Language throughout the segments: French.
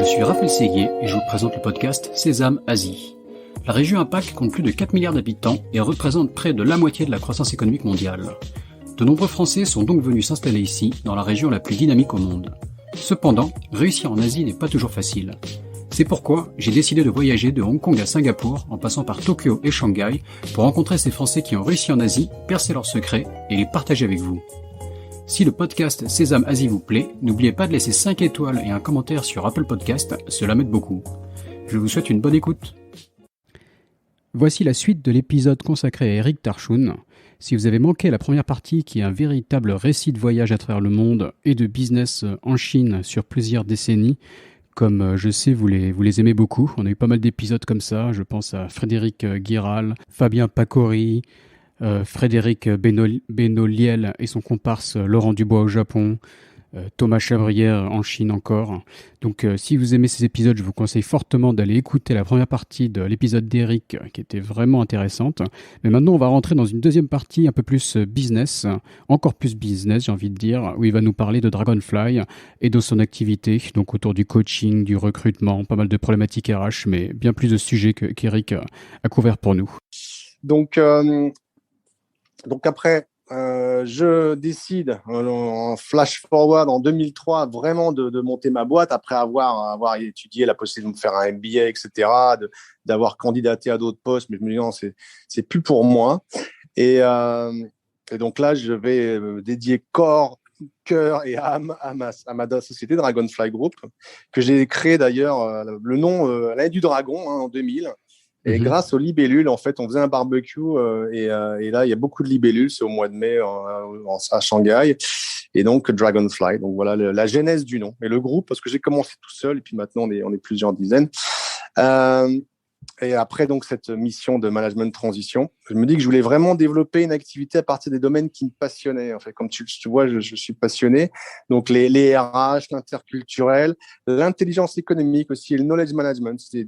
suis Raphaël Séguier et je vous présente le podcast Sésame Asie. La région APAC compte plus de 4 milliards d'habitants et représente près de la moitié de la croissance économique mondiale. De nombreux Français sont donc venus s'installer ici, dans la région la plus dynamique au monde. Cependant, réussir en Asie n'est pas toujours facile. C'est pourquoi j'ai décidé de voyager de Hong Kong à Singapour, en passant par Tokyo et Shanghai, pour rencontrer ces Français qui ont réussi en Asie, percer leurs secrets et les partager avec vous. Si le podcast Sésame Asie vous plaît, n'oubliez pas de laisser 5 étoiles et un commentaire sur Apple Podcast, cela m'aide beaucoup. Je vous souhaite une bonne écoute. Voici la suite de l'épisode consacré à Eric Tarchoun. Si vous avez manqué la première partie qui est un véritable récit de voyage à travers le monde et de business en Chine sur plusieurs décennies, comme je sais vous les aimez beaucoup, on a eu pas mal d'épisodes comme ça, je pense à Frédéric Guiral, Fabien Pacori, Frédéric Benoliel et son comparse Laurent Dubois au Japon, Thomas Chabrière en Chine encore. Donc si vous aimez ces épisodes, je vous conseille fortement d'aller écouter la première partie de l'épisode d'Eric qui était vraiment intéressante. Mais maintenant on va rentrer dans une deuxième partie un peu plus business, encore plus business j'ai envie de dire, où il va nous parler de Dragonfly et de son activité, donc autour du coaching, du recrutement, pas mal de problématiques RH, mais bien plus de sujets qu'Eric a couvert pour nous. Donc après, je décide en flash forward en 2003 vraiment de monter ma boîte après avoir étudié la possibilité de me faire un MBA, etc., d'avoir candidaté à d'autres postes, mais je me dis non, c'est plus pour moi. Et donc là, je vais dédier corps, cœur et âme à ma société Dragonfly Group, que j'ai créé d'ailleurs le nom l'année du dragon en 2000. Et grâce aux libellules, en fait, on faisait un barbecue et là, il y a beaucoup de libellules. C'est au mois de mai à Shanghai. Et donc, Dragonfly. Donc, voilà la genèse du nom. Et le groupe, parce que j'ai commencé tout seul et puis maintenant, on est plusieurs dizaines. Et après, donc, cette mission de management de transition, je me dis que je voulais vraiment développer une activité à partir des domaines qui me passionnaient. En fait, comme tu vois, je suis passionné. Donc, les RH, l'interculturel, l'intelligence économique aussi et le knowledge management. C'est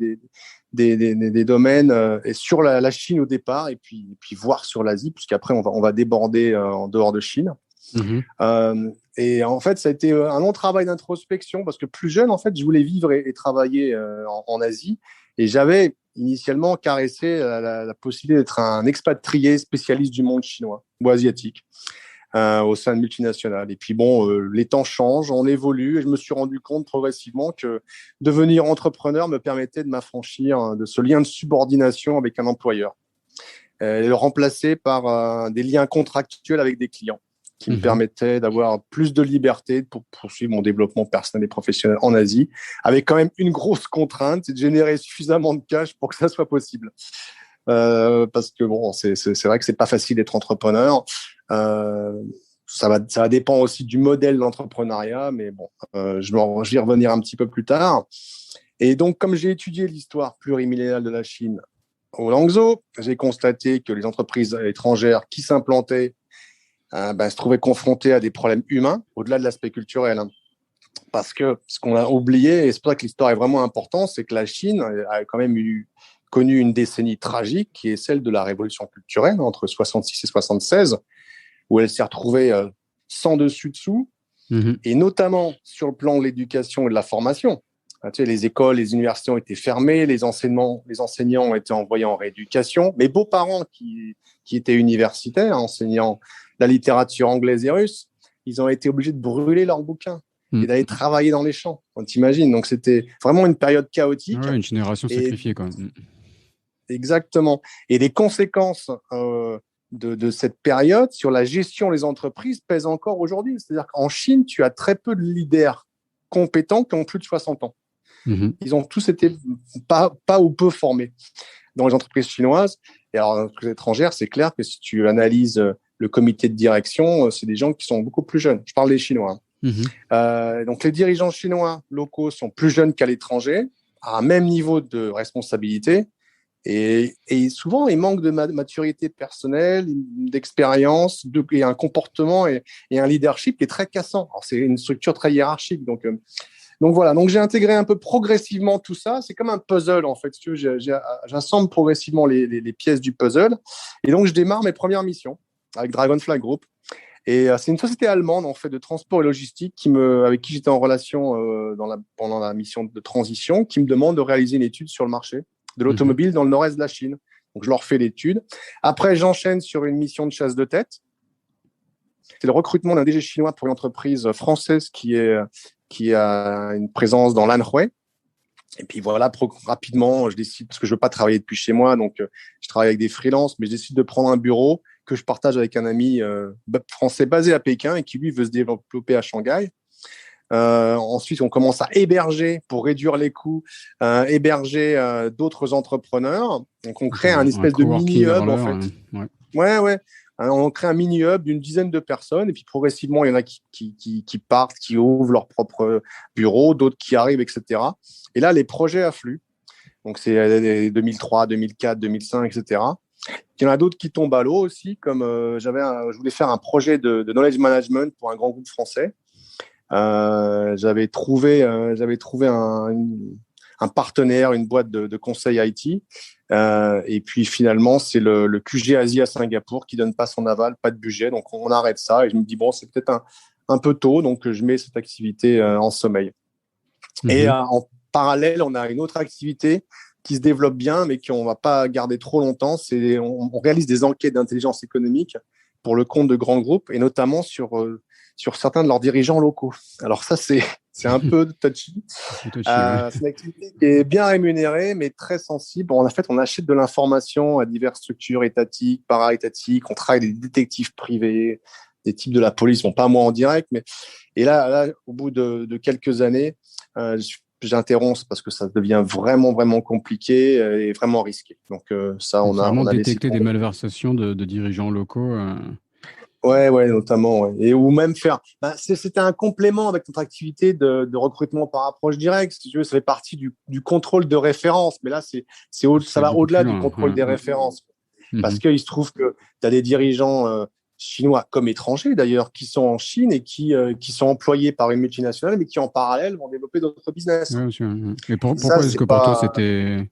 des domaines et sur la Chine au départ et puis voir sur l'Asie, puisqu'après, on va déborder en dehors de Chine. Et en fait, ça a été un long travail d'introspection parce que plus jeune, en fait, je voulais vivre et travailler en Asie. Et j'avais initialement caressé la possibilité d'être un expatrié spécialiste du monde chinois ou asiatique au sein de multinationales. Et puis bon, les temps changent, on évolue et je me suis rendu compte progressivement que devenir entrepreneur me permettait de m'affranchir de ce lien de subordination avec un employeur et le remplacer par des liens contractuels avec des clients qui me permettait d'avoir plus de liberté pour poursuivre mon développement personnel et professionnel en Asie, avec quand même une grosse contrainte, c'est de générer suffisamment de cash pour que ça soit possible. Parce que bon, c'est vrai que c'est pas facile d'être entrepreneur. Ça va dépendre aussi du modèle d'entrepreneuriat, mais bon, je vais y revenir un petit peu plus tard. Et donc, comme j'ai étudié l'histoire plurimillénaire de la Chine au Langzhou, j'ai constaté que les entreprises étrangères qui s'implantaient se trouvaient confrontés à des problèmes humains, au-delà de l'aspect culturel. Parce que ce qu'on a oublié, et c'est pour ça que l'histoire est vraiment importante, c'est que la Chine a quand même connu une décennie tragique, qui est celle de la révolution culturelle, entre 66 et 76, où elle s'est retrouvée sans dessus-dessous, et notamment sur le plan de l'éducation et de la formation. Tu sais, les écoles, les universités ont été fermées, les enseignants ont été envoyés en rééducation. Mes beaux-parents qui étaient universitaires, enseignant la littérature anglaise et russe, ils ont été obligés de brûler leurs bouquins et d'aller travailler dans les champs. On t'imagine. Donc, c'était vraiment une période chaotique. Ouais, une génération sacrifiée, quand même. Exactement. Et les conséquences de cette période sur la gestion des entreprises pèsent encore aujourd'hui. C'est-à-dire qu'en Chine, tu as très peu de leaders compétents qui ont plus de 60 ans. Ils ont tous été pas ou peu formés dans les entreprises chinoises. Et alors, dans les entreprises étrangères, c'est clair que si tu analyses le comité de direction, c'est des gens qui sont beaucoup plus jeunes. Je parle des Chinois. Donc, les dirigeants chinois locaux sont plus jeunes qu'à l'étranger, à un même niveau de responsabilité. Et souvent, ils manquent de maturité personnelle, d'expérience, et un comportement et un leadership qui est très cassant. Alors, c'est une structure très hiérarchique. Donc voilà, donc j'ai intégré un peu progressivement tout ça. C'est comme un puzzle en fait. Si tu veux, j'assemble progressivement les pièces du puzzle. Et donc je démarre mes premières missions avec Dragonfly Group. Et c'est une société allemande en fait de transport et logistique avec qui j'étais en relation pendant la mission de transition, qui me demande de réaliser une étude sur le marché de l'automobile dans le nord-est de la Chine. Donc je leur fais l'étude. Après, j'enchaîne sur une mission de chasse de tête. C'est le recrutement d'un DG chinois pour une entreprise française qui a une présence dans l'Anhui. Et puis voilà, rapidement, je décide, parce que je ne veux pas travailler depuis chez moi, donc je travaille avec des freelances, mais je décide de prendre un bureau que je partage avec un ami français basé à Pékin et qui, lui, veut se développer à Shanghai. Ensuite, on commence à héberger, pour réduire les coûts, héberger d'autres entrepreneurs. Donc, on crée un espèce de mini-hub, en fait. Ouais. On crée un mini-hub d'une dizaine de personnes, et puis progressivement, il y en a qui partent, qui ouvrent leur propre bureau, d'autres qui arrivent, etc. Et là, les projets affluent. Donc, c'est 2003, 2004, 2005, etc. Il y en a d'autres qui tombent à l'eau aussi, comme je voulais faire un projet de knowledge management pour un grand groupe français. J'avais trouvé un partenaire, une boîte de conseil IT. Et puis finalement, c'est le QG Asie à Singapour qui donne pas son aval, pas de budget. Donc on arrête ça. Et je me dis, bon, c'est peut-être un peu tôt. Donc je mets cette activité en sommeil. Et en parallèle, on a une autre activité qui se développe bien, mais qu'on ne va pas garder trop longtemps. On réalise des enquêtes d'intelligence économique pour le compte de grands groupes, et notamment sur certains de leurs dirigeants locaux. Alors ça, c'est un peu touchy. C'est une activité qui est bien rémunérée, mais très sensible. En fait, on achète de l'information à diverses structures étatiques, para-étatiques. On travaille avec des détectives privés, des types de la police. Bon, pas moi en direct, mais... Et là au bout de quelques années, j'interromps parce que ça devient vraiment, vraiment compliqué et vraiment risqué. Donc ça, on a détecté des malversations de dirigeants locaux. Ouais, notamment. Ouais. Et ou même faire. C'était un complément avec notre activité de recrutement par approche directe. Si tu veux, ça fait partie du contrôle de référence. Mais là, ça va au-delà du contrôle des références. Parce qu'il se trouve que tu as des dirigeants chinois comme étrangers d'ailleurs qui sont en Chine et qui sont employés par une multinationale, mais qui en parallèle vont développer d'autres business. Ouais, et pourquoi est-ce que pour toi c'était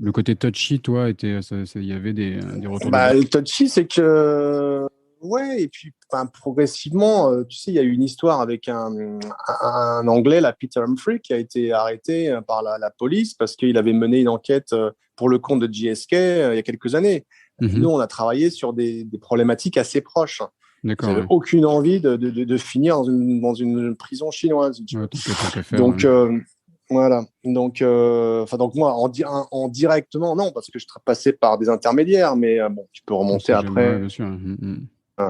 le côté touchy, toi, il y avait des retours le touchy, c'est que ouais, et puis progressivement, tu sais, il y a eu une histoire avec un Anglais, Peter Humphrey, qui a été arrêté par la police parce qu'il avait mené une enquête pour le compte de GSK il y a quelques années. Nous, on a travaillé sur des problématiques assez proches. J'avais aucune envie de finir dans une prison chinoise. Donc, voilà. Donc moi, en directement, non, parce que je passais par des intermédiaires, mais bon, tu peux remonter après. Bien sûr.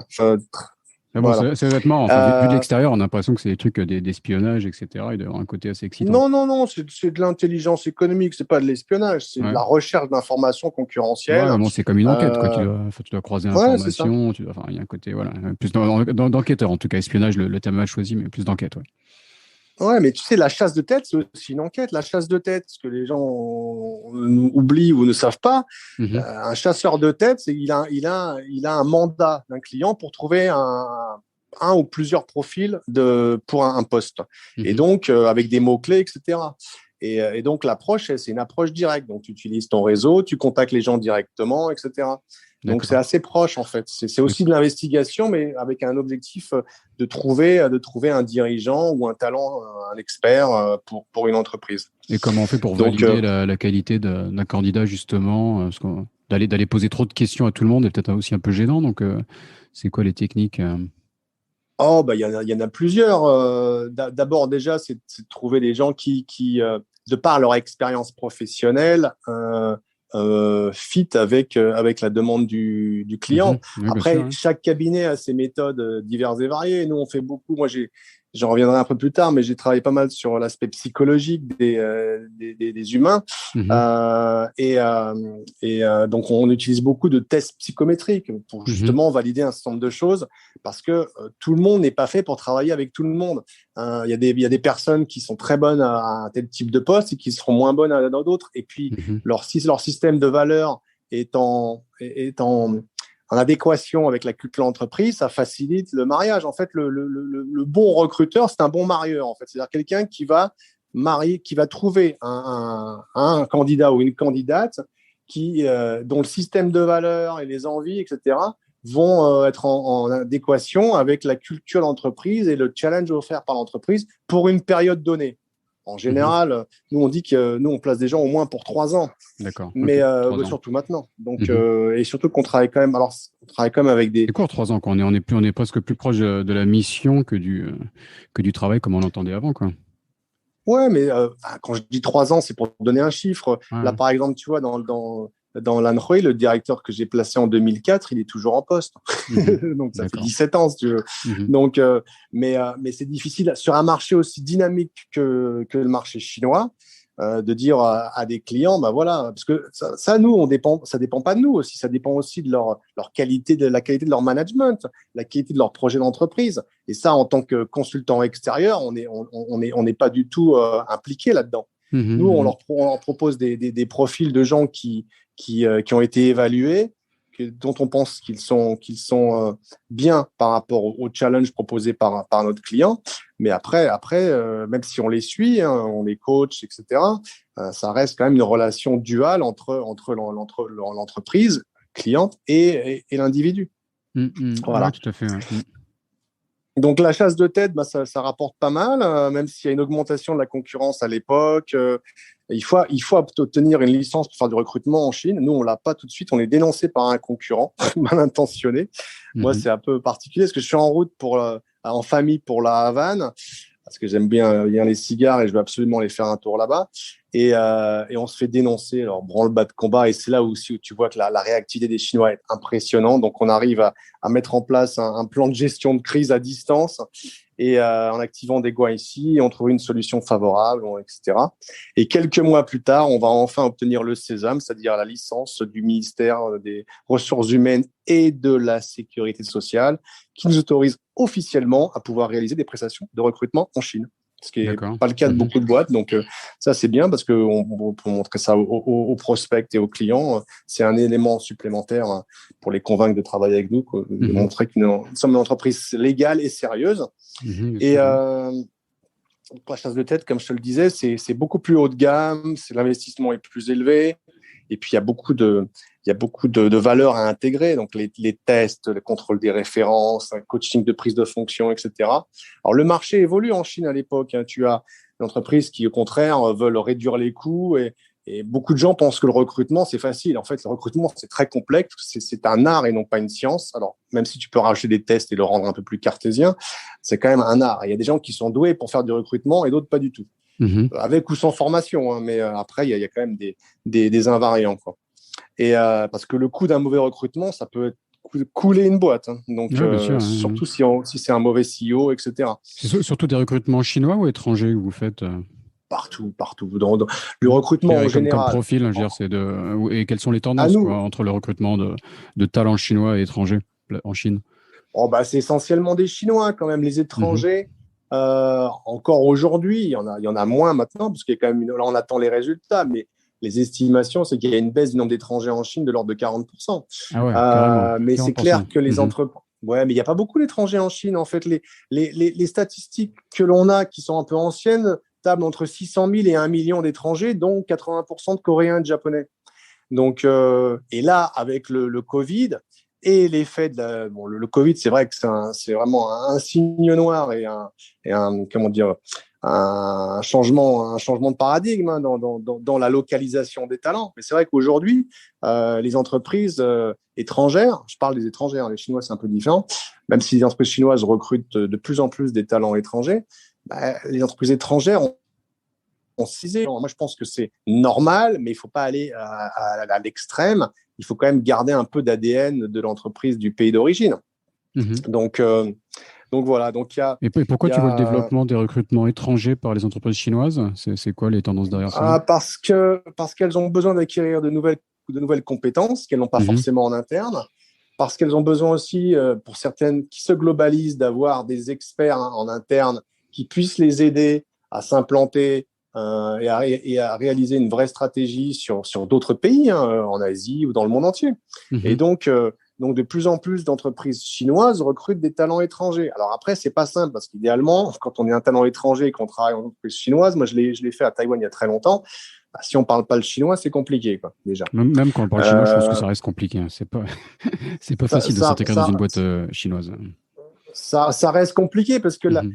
C'est vêtements. Vu de l'extérieur, on a l'impression que c'est des trucs d'espionnage, etc. Il doit y avoir un côté assez excitant. Non, c'est de l'intelligence économique, c'est pas de l'espionnage, c'est de la recherche d'informations concurrentielles. Ouais, c'est comme une enquête, quoi. Tu dois croiser l'information, il y a un côté, plus d'enquêteur, en tout cas, espionnage, le terme mal choisi, mais plus d'enquête, ouais. Ouais, mais tu sais, la chasse de tête, c'est aussi une enquête. La chasse de tête, ce que les gens oublient ou ne savent pas, un chasseur de tête, il a un mandat d'un client pour trouver un ou plusieurs profils pour un poste. Et donc, avec des mots-clés, etc. Et donc, l'approche, c'est une approche directe. Donc, tu utilises ton réseau, tu contactes les gens directement, etc. Donc, c'est assez proche, en fait. C'est aussi de l'investigation, mais avec un objectif de trouver un dirigeant ou un talent, un expert pour une entreprise. Et comment on fait pour valider la qualité d'un candidat, justement, d'aller poser trop de questions à tout le monde est peut-être aussi un peu gênant. Donc, c'est quoi les techniques il y en a plusieurs. D'abord, déjà, c'est de trouver des gens qui de par leur expérience professionnelle, fit avec la demande du client. Oui, après, chaque cabinet a ses méthodes diverses et variées. Nous, on fait beaucoup. Moi, j'en reviendrai un peu plus tard, mais j'ai travaillé pas mal sur l'aspect psychologique des humains. Donc, on utilise beaucoup de tests psychométriques pour justement valider un certain nombre de choses, parce que tout le monde n'est pas fait pour travailler avec tout le monde. Il y a des personnes qui sont très bonnes à un tel type de poste et qui seront moins bonnes dans d'autres. Et puis, leur système de valeurs est en adéquation avec la culture de l'entreprise, ça facilite le mariage. En fait, le bon recruteur, c'est un bon marieur. En fait, c'est-à-dire quelqu'un qui va trouver un candidat ou une candidate dont le système de valeurs et les envies, etc., vont être en adéquation avec la culture de l'entreprise et le challenge offert par l'entreprise pour une période donnée. En général, nous, on dit que nous, on place des gens au moins pour 3 ans. D'accord. Mais Okay, surtout maintenant. Donc, et surtout qu'on travaille quand même. Alors, on travaille quand même avec des. C'est court, 3 ans, quoi. On est presque plus proche de la mission que du travail comme on l'entendait avant, quoi. Ouais, mais quand je dis 3 ans, c'est pour donner un chiffre. Ouais. Là, par exemple, tu vois, dans l'Anhui, le directeur que j'ai placé en 2004, il est toujours en poste. Donc, ça fait 17 ans, si tu veux. Donc, mais c'est difficile sur un marché aussi dynamique que le marché chinois. De dire à des clients, bah voilà, parce que ça nous, ça dépend pas de nous aussi, ça dépend aussi de leur qualité, de la qualité de leur management, la qualité de leur projet d'entreprise. Et ça, en tant que consultant extérieur, on n'est pas du tout impliqué là-dedans. Nous, on leur propose des profils de gens qui ont été évalués, dont on pense qu'ils sont bien par rapport au challenge proposé par notre client. Mais après, même si on les suit, hein, on les coach, etc., ça reste quand même une relation duale entre l'entreprise cliente et l'individu. Voilà. Ouais, tout à fait. Ouais. Donc, la chasse de tête, bah, ça rapporte pas mal, même s'il y a une augmentation de la concurrence à l'époque. Il faut obtenir une licence pour faire du recrutement en Chine. Nous, on l'a pas tout de suite. On est dénoncé par un concurrent mal intentionné. Moi, c'est un peu particulier parce que je suis en route en famille pour la Havane parce que j'aime bien les cigares et je veux absolument aller faire un tour là-bas. Et on se fait dénoncer, alors branle-bas de combat. Et c'est là aussi où tu vois que la réactivité des Chinois est impressionnante. Donc, on arrive à mettre en place un plan de gestion de crise à distance et en activant des guans ici, on trouve une solution favorable, etc. Et quelques mois plus tard, on va enfin obtenir le sésame, c'est-à-dire la licence du ministère des Ressources humaines et de la Sécurité sociale, qui nous autorise officiellement à pouvoir réaliser des prestations de recrutement en Chine. Ce qui n'est pas le cas de beaucoup de boîtes. Donc, ça, c'est bien parce qu'on peut montrer ça aux prospects et aux clients. C'est un élément supplémentaire pour les convaincre de travailler avec nous, de montrer que nous sommes une entreprise légale et sérieuse. Et la chasse de tête, comme je te le disais, c'est beaucoup plus haut de gamme, l'investissement est plus élevé. Et puis, il y a beaucoup de valeurs à intégrer, donc les tests, le contrôle des références, un coaching de prise de fonction, etc. Alors, le marché évolue en Chine à l'époque. Hein. Tu as des entreprises qui, au contraire, veulent réduire les coûts et beaucoup de gens pensent que le recrutement, c'est facile. En fait, le recrutement, c'est très complexe. C'est un art et non pas une science. Alors, même si tu peux rajouter des tests et le rendre un peu plus cartésien, c'est quand même un art. Il y a des gens qui sont doués pour faire du recrutement et d'autres pas du tout. Avec ou sans formation, hein, mais après, il y a quand même des invariants, quoi. Et parce que le coût d'un mauvais recrutement, ça peut couler une boîte. Hein. Donc, sûr, surtout si c'est un mauvais CEO, etc. C'est surtout des recrutements chinois ou étrangers que vous faites Partout. Dans le recrutement en général. Comme profil, je veux dire, et quelles sont les tendances entre le recrutement de talents chinois et étrangers en Chine? C'est essentiellement des Chinois quand même. Les étrangers, encore aujourd'hui, il y en a moins maintenant, parce qu'il y a quand même là, on attend les résultats, mais les estimations, c'est qu'il y a une baisse du nombre d'étrangers en Chine de l'ordre de 40%. Ah ouais, mais c'est clair que les entreprises. Ouais, mais il n'y a pas beaucoup d'étrangers en Chine. En fait, les statistiques que l'on a, qui sont un peu anciennes, tablent entre 600 000 et 1 million d'étrangers, dont 80% de Coréens et de Japonais. Donc, et là, avec le Covid et l'effet le Covid, c'est vrai que c'est vraiment un signe noir et un comment dire, un changement de paradigme, hein, dans la localisation des talents. Mais c'est vrai qu'aujourd'hui, les entreprises étrangères, je parle des étrangères, les Chinois c'est un peu différent, même si les entreprises chinoises recrutent de plus en plus des talents étrangers, les entreprises étrangères ont cisé. Moi, je pense que c'est normal, mais il ne faut pas aller à l'extrême. Il faut quand même garder un peu d'ADN de l'entreprise du pays d'origine. Donc voilà. Et pourquoi tu vois le développement des recrutements étrangers par les entreprises chinoises? C'est quoi les tendances derrière ça? Parce qu'elles ont besoin d'acquérir de nouvelles compétences qu'elles n'ont pas forcément en interne. Parce qu'elles ont besoin aussi, pour certaines qui se globalisent, d'avoir des experts en interne qui puissent les aider à s'implanter et à réaliser une vraie stratégie sur d'autres pays, hein, en Asie ou dans le monde entier. Et donc, de plus en plus d'entreprises chinoises recrutent des talents étrangers. Alors après, c'est pas simple parce qu'idéalement, quand on est un talent étranger et qu'on travaille en entreprise chinoise, moi je l'ai fait à Taïwan il y a très longtemps, si on parle pas le chinois, c'est compliqué, quoi, déjà. Même quand on parle chinois, je pense que ça reste compliqué. Hein. C'est pas, c'est pas facile de s'intégrer dans une boîte chinoise. Ça reste compliqué parce que Mhm.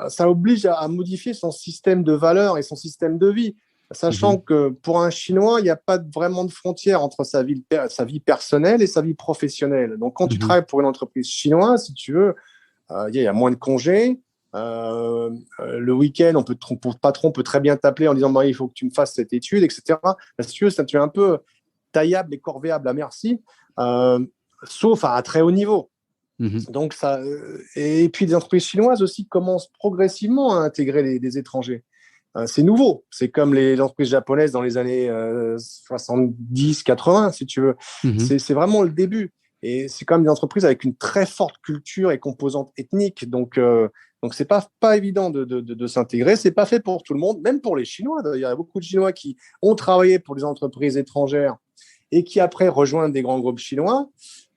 ça oblige à modifier son système de valeurs et son système de vie. Sachant que pour un Chinois, il n'y a pas vraiment de frontière entre sa vie personnelle et sa vie professionnelle. Donc, quand tu travailles pour une entreprise chinoise, si tu veux, il y a moins de congés. Le week-end, ton patron peut très bien t'appeler en disant bah, il faut que tu me fasses cette étude, etc. Si tu veux, tu es un peu taillable et corvéable à merci, sauf à très haut niveau. Donc et puis, les entreprises chinoises aussi commencent progressivement à intégrer des étrangers. C'est nouveau. C'est comme les entreprises japonaises dans les années 70-80, si tu veux. C'est vraiment le début. Et c'est quand même des entreprises avec une très forte culture et composante ethnique. Donc c'est pas évident de s'intégrer. C'est pas fait pour tout le monde, même pour les Chinois. Il y a beaucoup de Chinois qui ont travaillé pour des entreprises étrangères et qui après rejoignent des grands groupes chinois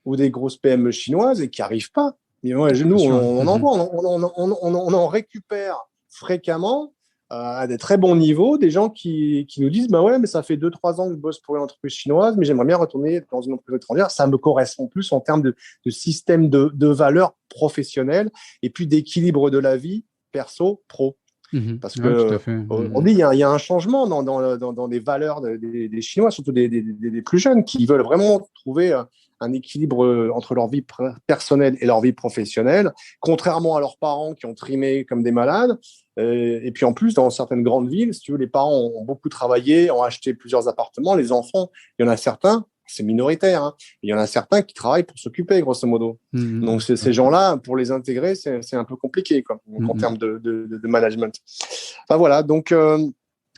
ou des grosses PME chinoises et qui n'arrivent pas. Et nous, on en voit, on en récupère fréquemment à des très bons niveaux, des gens qui nous disent bah ouais, mais ça fait 2-3 ans que je bosse pour une entreprise chinoise, mais j'aimerais bien retourner dans une entreprise étrangère. Ça me correspond plus en termes de système de valeurs professionnelles et puis d'équilibre de la vie perso, pro. Parce que on dit il y a un changement dans les valeurs des Chinois, surtout des plus jeunes, qui veulent vraiment trouver un équilibre entre leur vie personnelle et leur vie professionnelle, contrairement à leurs parents qui ont trimé comme des malades. Et puis en plus, dans certaines grandes villes, si tu veux, les parents ont beaucoup travaillé, ont acheté plusieurs appartements. Les enfants, il y en a certains, c'est minoritaire, hein, il y en a certains qui travaillent pour s'occuper, grosso modo. Donc ces gens-là, pour les intégrer, c'est un peu compliqué, quoi, en termes de management. Enfin voilà, donc...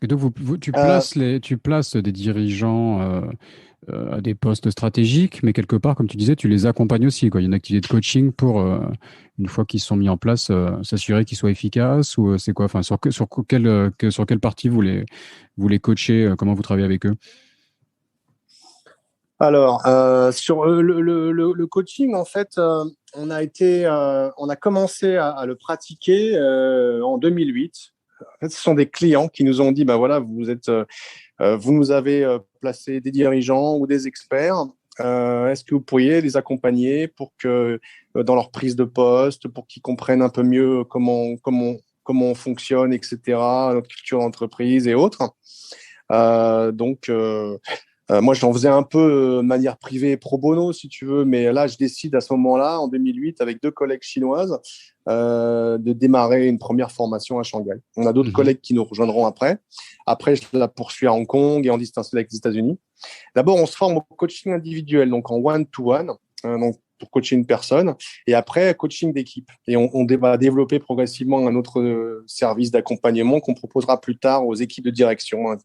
Et donc, tu places des dirigeants à des postes stratégiques, mais quelque part, comme tu disais, tu les accompagnes aussi, quoi. Il y a une activité de coaching pour, une fois qu'ils sont mis en place, s'assurer qu'ils soient efficaces, ou c'est quoi? Enfin, sur quelle partie vous les coachez, comment vous travaillez avec eux? Alors, sur le coaching, en fait, on a commencé à le pratiquer en 2008. En fait, ce sont des clients qui nous ont dit, ben voilà, vous nous avez placé des dirigeants ou des experts. Est-ce que vous pourriez les accompagner pour que dans leur prise de poste, pour qu'ils comprennent un peu mieux comment on fonctionne, etc., notre culture d'entreprise et autres. Moi, j'en faisais un peu de manière privée, pro bono, si tu veux, mais là, je décide à ce moment-là, en 2008, avec 2 collègues chinoises, de démarrer une première formation à Shanghai. On a d'autres collègues qui nous rejoindront après. Après, je la poursuis à Hong Kong et en distanciel avec les États-Unis. D'abord, on se forme au coaching individuel, donc en one-to-one, donc pour coacher une personne, et après, coaching d'équipe. Et on va développer progressivement un autre service d'accompagnement qu'on proposera plus tard aux équipes de direction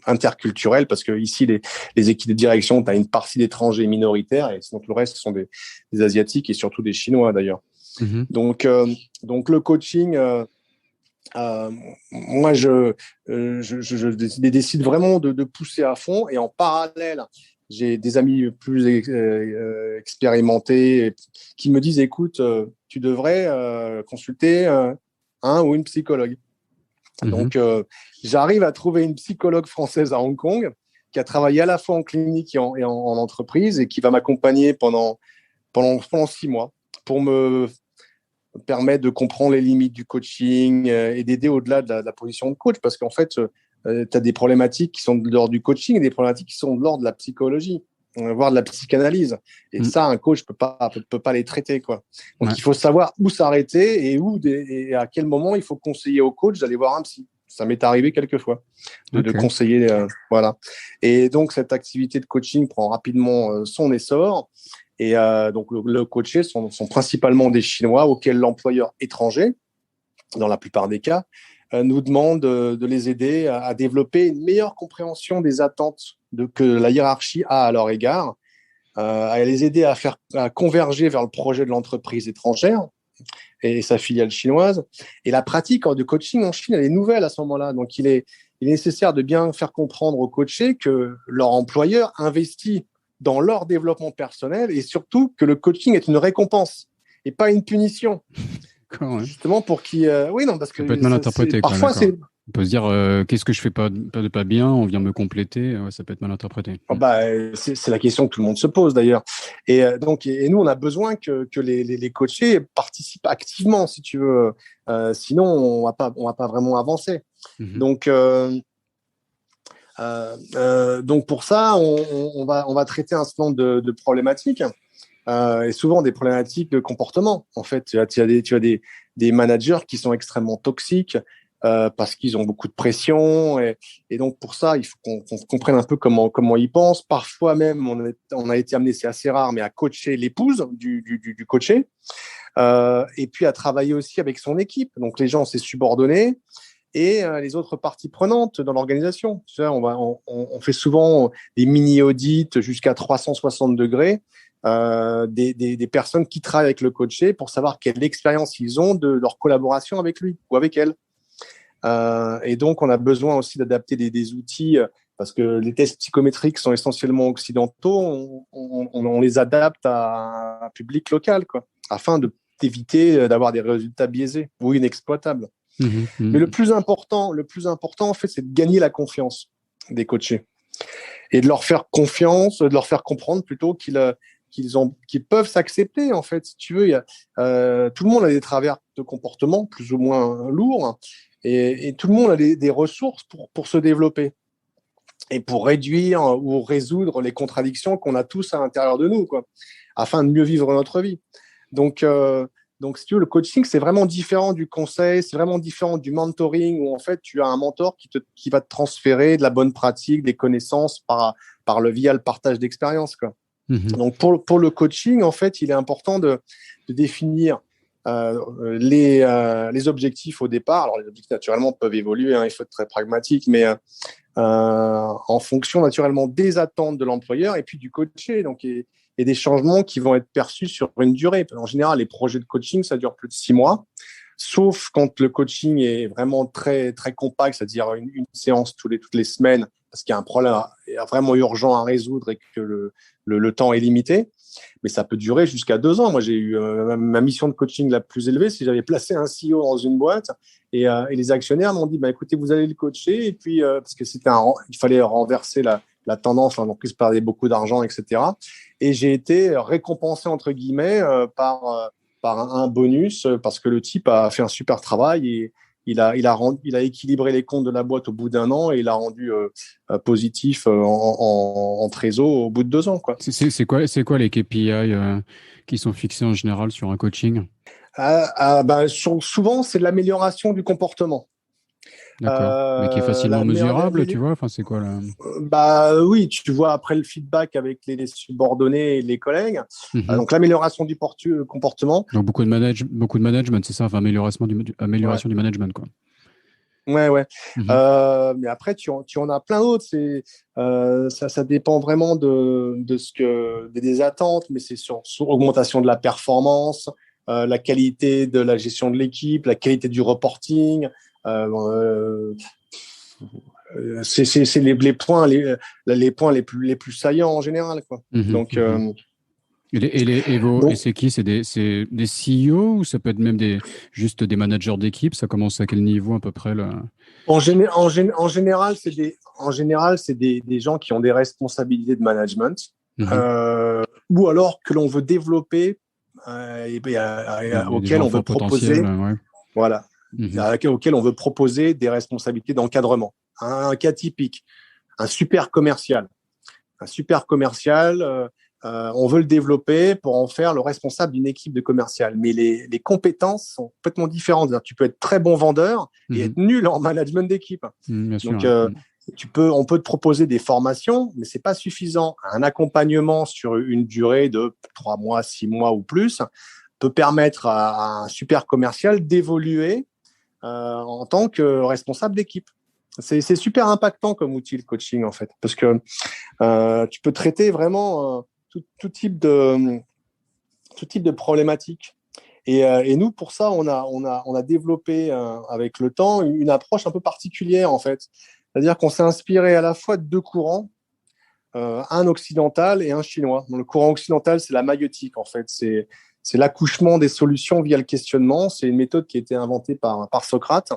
interculturelles, parce que ici les équipes de direction, tu as une partie d'étrangers minoritaires et sinon le reste ce sont des Asiatiques et surtout des Chinois d'ailleurs. Donc le coaching, moi je décide vraiment de pousser à fond, et en parallèle j'ai des amis plus expérimentés qui me disent écoute, tu devrais consulter un ou une psychologue. Donc, j'arrive à trouver une psychologue française à Hong Kong qui a travaillé à la fois en clinique et en entreprise et qui va m'accompagner pendant 6 mois pour me permettre de comprendre les limites du coaching et d'aider au-delà de la position de coach. Parce qu'en fait, tu as des problématiques qui sont de l'ordre du coaching et des problématiques qui sont de l'ordre de la psychologie, voire de la psychanalyse. Et ça, un coach peut pas les traiter, quoi. Donc, il faut savoir où s'arrêter et à quel moment il faut conseiller au coach d'aller voir un psy. Ça m'est arrivé quelques fois de conseiller, voilà. Et donc, cette activité de coaching prend rapidement son essor. Et donc, le coaché sont principalement des Chinois auxquels l'employeur étranger, dans la plupart des cas, nous demande de les aider à développer une meilleure compréhension des attentes que la hiérarchie a à leur égard, à les aider à converger vers le projet de l'entreprise étrangère et sa filiale chinoise. Et la pratique du coaching en Chine, elle est nouvelle à ce moment-là. Donc, il est nécessaire de bien faire comprendre aux coachés que leur employeur investit dans leur développement personnel et surtout que le coaching est une récompense et pas une punition. Justement pour qui oui, non, parce que ça peut être mal interprété, parfois On peut se dire, qu'est-ce que je fais pas bien, on vient me compléter, ouais, ça peut être mal interprété. C'est la question que tout le monde se pose d'ailleurs. Et nous, on a besoin que les coachés participent activement, si tu veux. Sinon, on va pas vraiment avancer. Mhm. Donc pour ça, on va traiter un certain nombre de problématiques. Et souvent des problématiques de comportement. En fait, tu as des managers qui sont extrêmement toxiques parce qu'ils ont beaucoup de pression. Et donc, pour ça, il faut qu'on comprenne un peu comment ils pensent. Parfois même, on a été amené, c'est assez rare, mais à coacher l'épouse du coaché. Et puis à travailler aussi avec son équipe. Donc, les gens, c'est subordonné et les autres parties prenantes dans l'organisation. Tu sais, on fait souvent des mini-audits jusqu'à 360 degrés des personnes qui travaillent avec le coaché pour savoir quelle expérience ils ont de leur collaboration avec lui ou avec elle. Et donc, on a besoin aussi d'adapter des outils parce que les tests psychométriques sont essentiellement occidentaux. On les adapte à un public local, quoi, afin d'éviter d'avoir des résultats biaisés ou inexploitables. Mhm. Mais Mhm. le plus important, en fait, c'est de gagner la confiance des coachés et de leur faire confiance, de leur faire comprendre plutôt qu'ils peuvent s'accepter. En fait, si tu veux, tout le monde a des travers de comportement plus ou moins lourds et tout le monde a des ressources pour se développer et pour réduire ou résoudre les contradictions qu'on a tous à l'intérieur de nous, quoi, afin de mieux vivre notre vie. Donc, euh, donc, si tu veux, le coaching, c'est vraiment différent du conseil, c'est vraiment différent du mentoring, où en fait, tu as un mentor qui va te transférer de la bonne pratique, des connaissances via le partage d'expérience, quoi. Mhm. Donc, pour le coaching, en fait, il est important de définir les objectifs au départ. Alors, les objectifs, naturellement, peuvent évoluer, hein, il faut être très pragmatique, mais en fonction naturellement des attentes de l'employeur et puis du coaché, donc et des changements qui vont être perçus sur une durée. En général, les projets de coaching, ça dure plus de 6 mois, sauf quand le coaching est vraiment très très compact, c'est-à-dire une séance toutes les semaines, parce qu'il y a un problème vraiment urgent à résoudre et que le temps est limité. Mais ça peut durer jusqu'à 2 ans. Moi, j'ai eu ma mission de coaching la plus élevée, si j'avais placé un CEO dans une boîte et les actionnaires m'ont dit, bah, écoutez, vous allez le coacher. Et puis, parce que il fallait renverser la tendance, l'entreprise perdait beaucoup d'argent, etc. Et j'ai été récompensé, entre guillemets, par un bonus parce que le type a fait un super travail et il a équilibré les comptes de la boîte au bout d'1 an et il a rendu positif en trésor au bout de 2 ans, quoi. C'est quoi les KPI qui sont fixés en général sur un coaching? Souvent, c'est de l'amélioration du comportement. D'accord. Mais qui est facilement mesurable, tu vois? Enfin, c'est quoi là? Bah oui, tu vois après le feedback avec les subordonnés et les collègues. Mhm. Donc l'amélioration du comportement. Donc beaucoup de management, c'est ça? Enfin, Ouais, amélioration du management, quoi. ouais, ouais. Mhm. Mais après, tu en as plein d'autres. Ça dépend vraiment des attentes, mais c'est sur augmentation de la performance, la qualité de la gestion de l'équipe, la qualité du reporting. Euh, c'est les points les plus saillants en général, quoi. Mhm. Donc, Mhm. Et donc c'est qui? C'est des CEO ou ça peut être même juste des managers d'équipe? Ça commence à quel niveau à peu près là? en général, c'est des gens qui ont des responsabilités de management Mhm. ou alors que l'on veut développer Des auxquels on veut renforts potentiels, proposer, ouais. voilà, Mhm. auxquels on veut proposer des responsabilités d'encadrement. Un cas typique, un super commercial. Un super commercial, on veut le développer pour en faire le responsable d'une équipe de commercial. Mais les compétences sont complètement différentes. Tu peux être très bon vendeur et Mhm. être nul en management d'équipe. Bien sûr, Donc, ouais. Mhm. on peut te proposer des formations, mais c'est pas suffisant. Un accompagnement sur une durée de 3 mois, 6 mois ou plus peut permettre à un super commercial d'évoluer en tant que responsable d'équipe. C'est super impactant comme outil le coaching en fait, parce que tu peux traiter vraiment tout type de problématiques. Et nous, pour ça, on a développé avec le temps une approche un peu particulière en fait. C'est-à-dire qu'on s'est inspiré à la fois de deux courants, un occidental et un chinois. Donc, le courant occidental, c'est la maïeutique en fait. C'est l'accouchement des solutions via le questionnement. C'est une méthode qui a été inventée par Socrate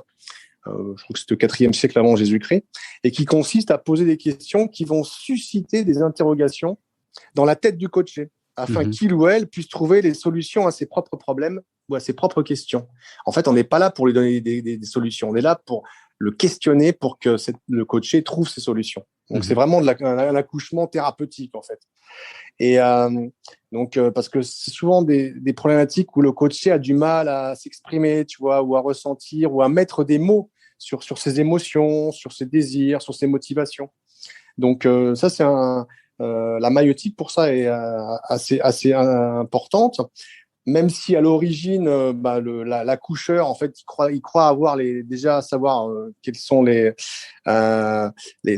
je crois que c'est le IVe siècle avant Jésus-Christ, et qui consiste à poser des questions qui vont susciter des interrogations dans la tête du coaché, afin qu'il ou elle puisse trouver les solutions à ses propres problèmes ou à ses propres questions. En fait, on n'est pas là pour lui donner des solutions, on est là pour le questionner pour que le coaché trouve ses solutions. Donc, c'est vraiment un accouchement thérapeutique, en fait. Et parce que c'est souvent des problématiques où le coaché a du mal à s'exprimer, tu vois, ou à ressentir, ou à mettre des mots sur ses émotions, sur ses désirs, sur ses motivations. Donc, ça, c'est la maïeutique, pour ça, est assez importante. Même si à l'origine, l'accoucheur, en fait, il croit avoir déjà savoir quelles sont les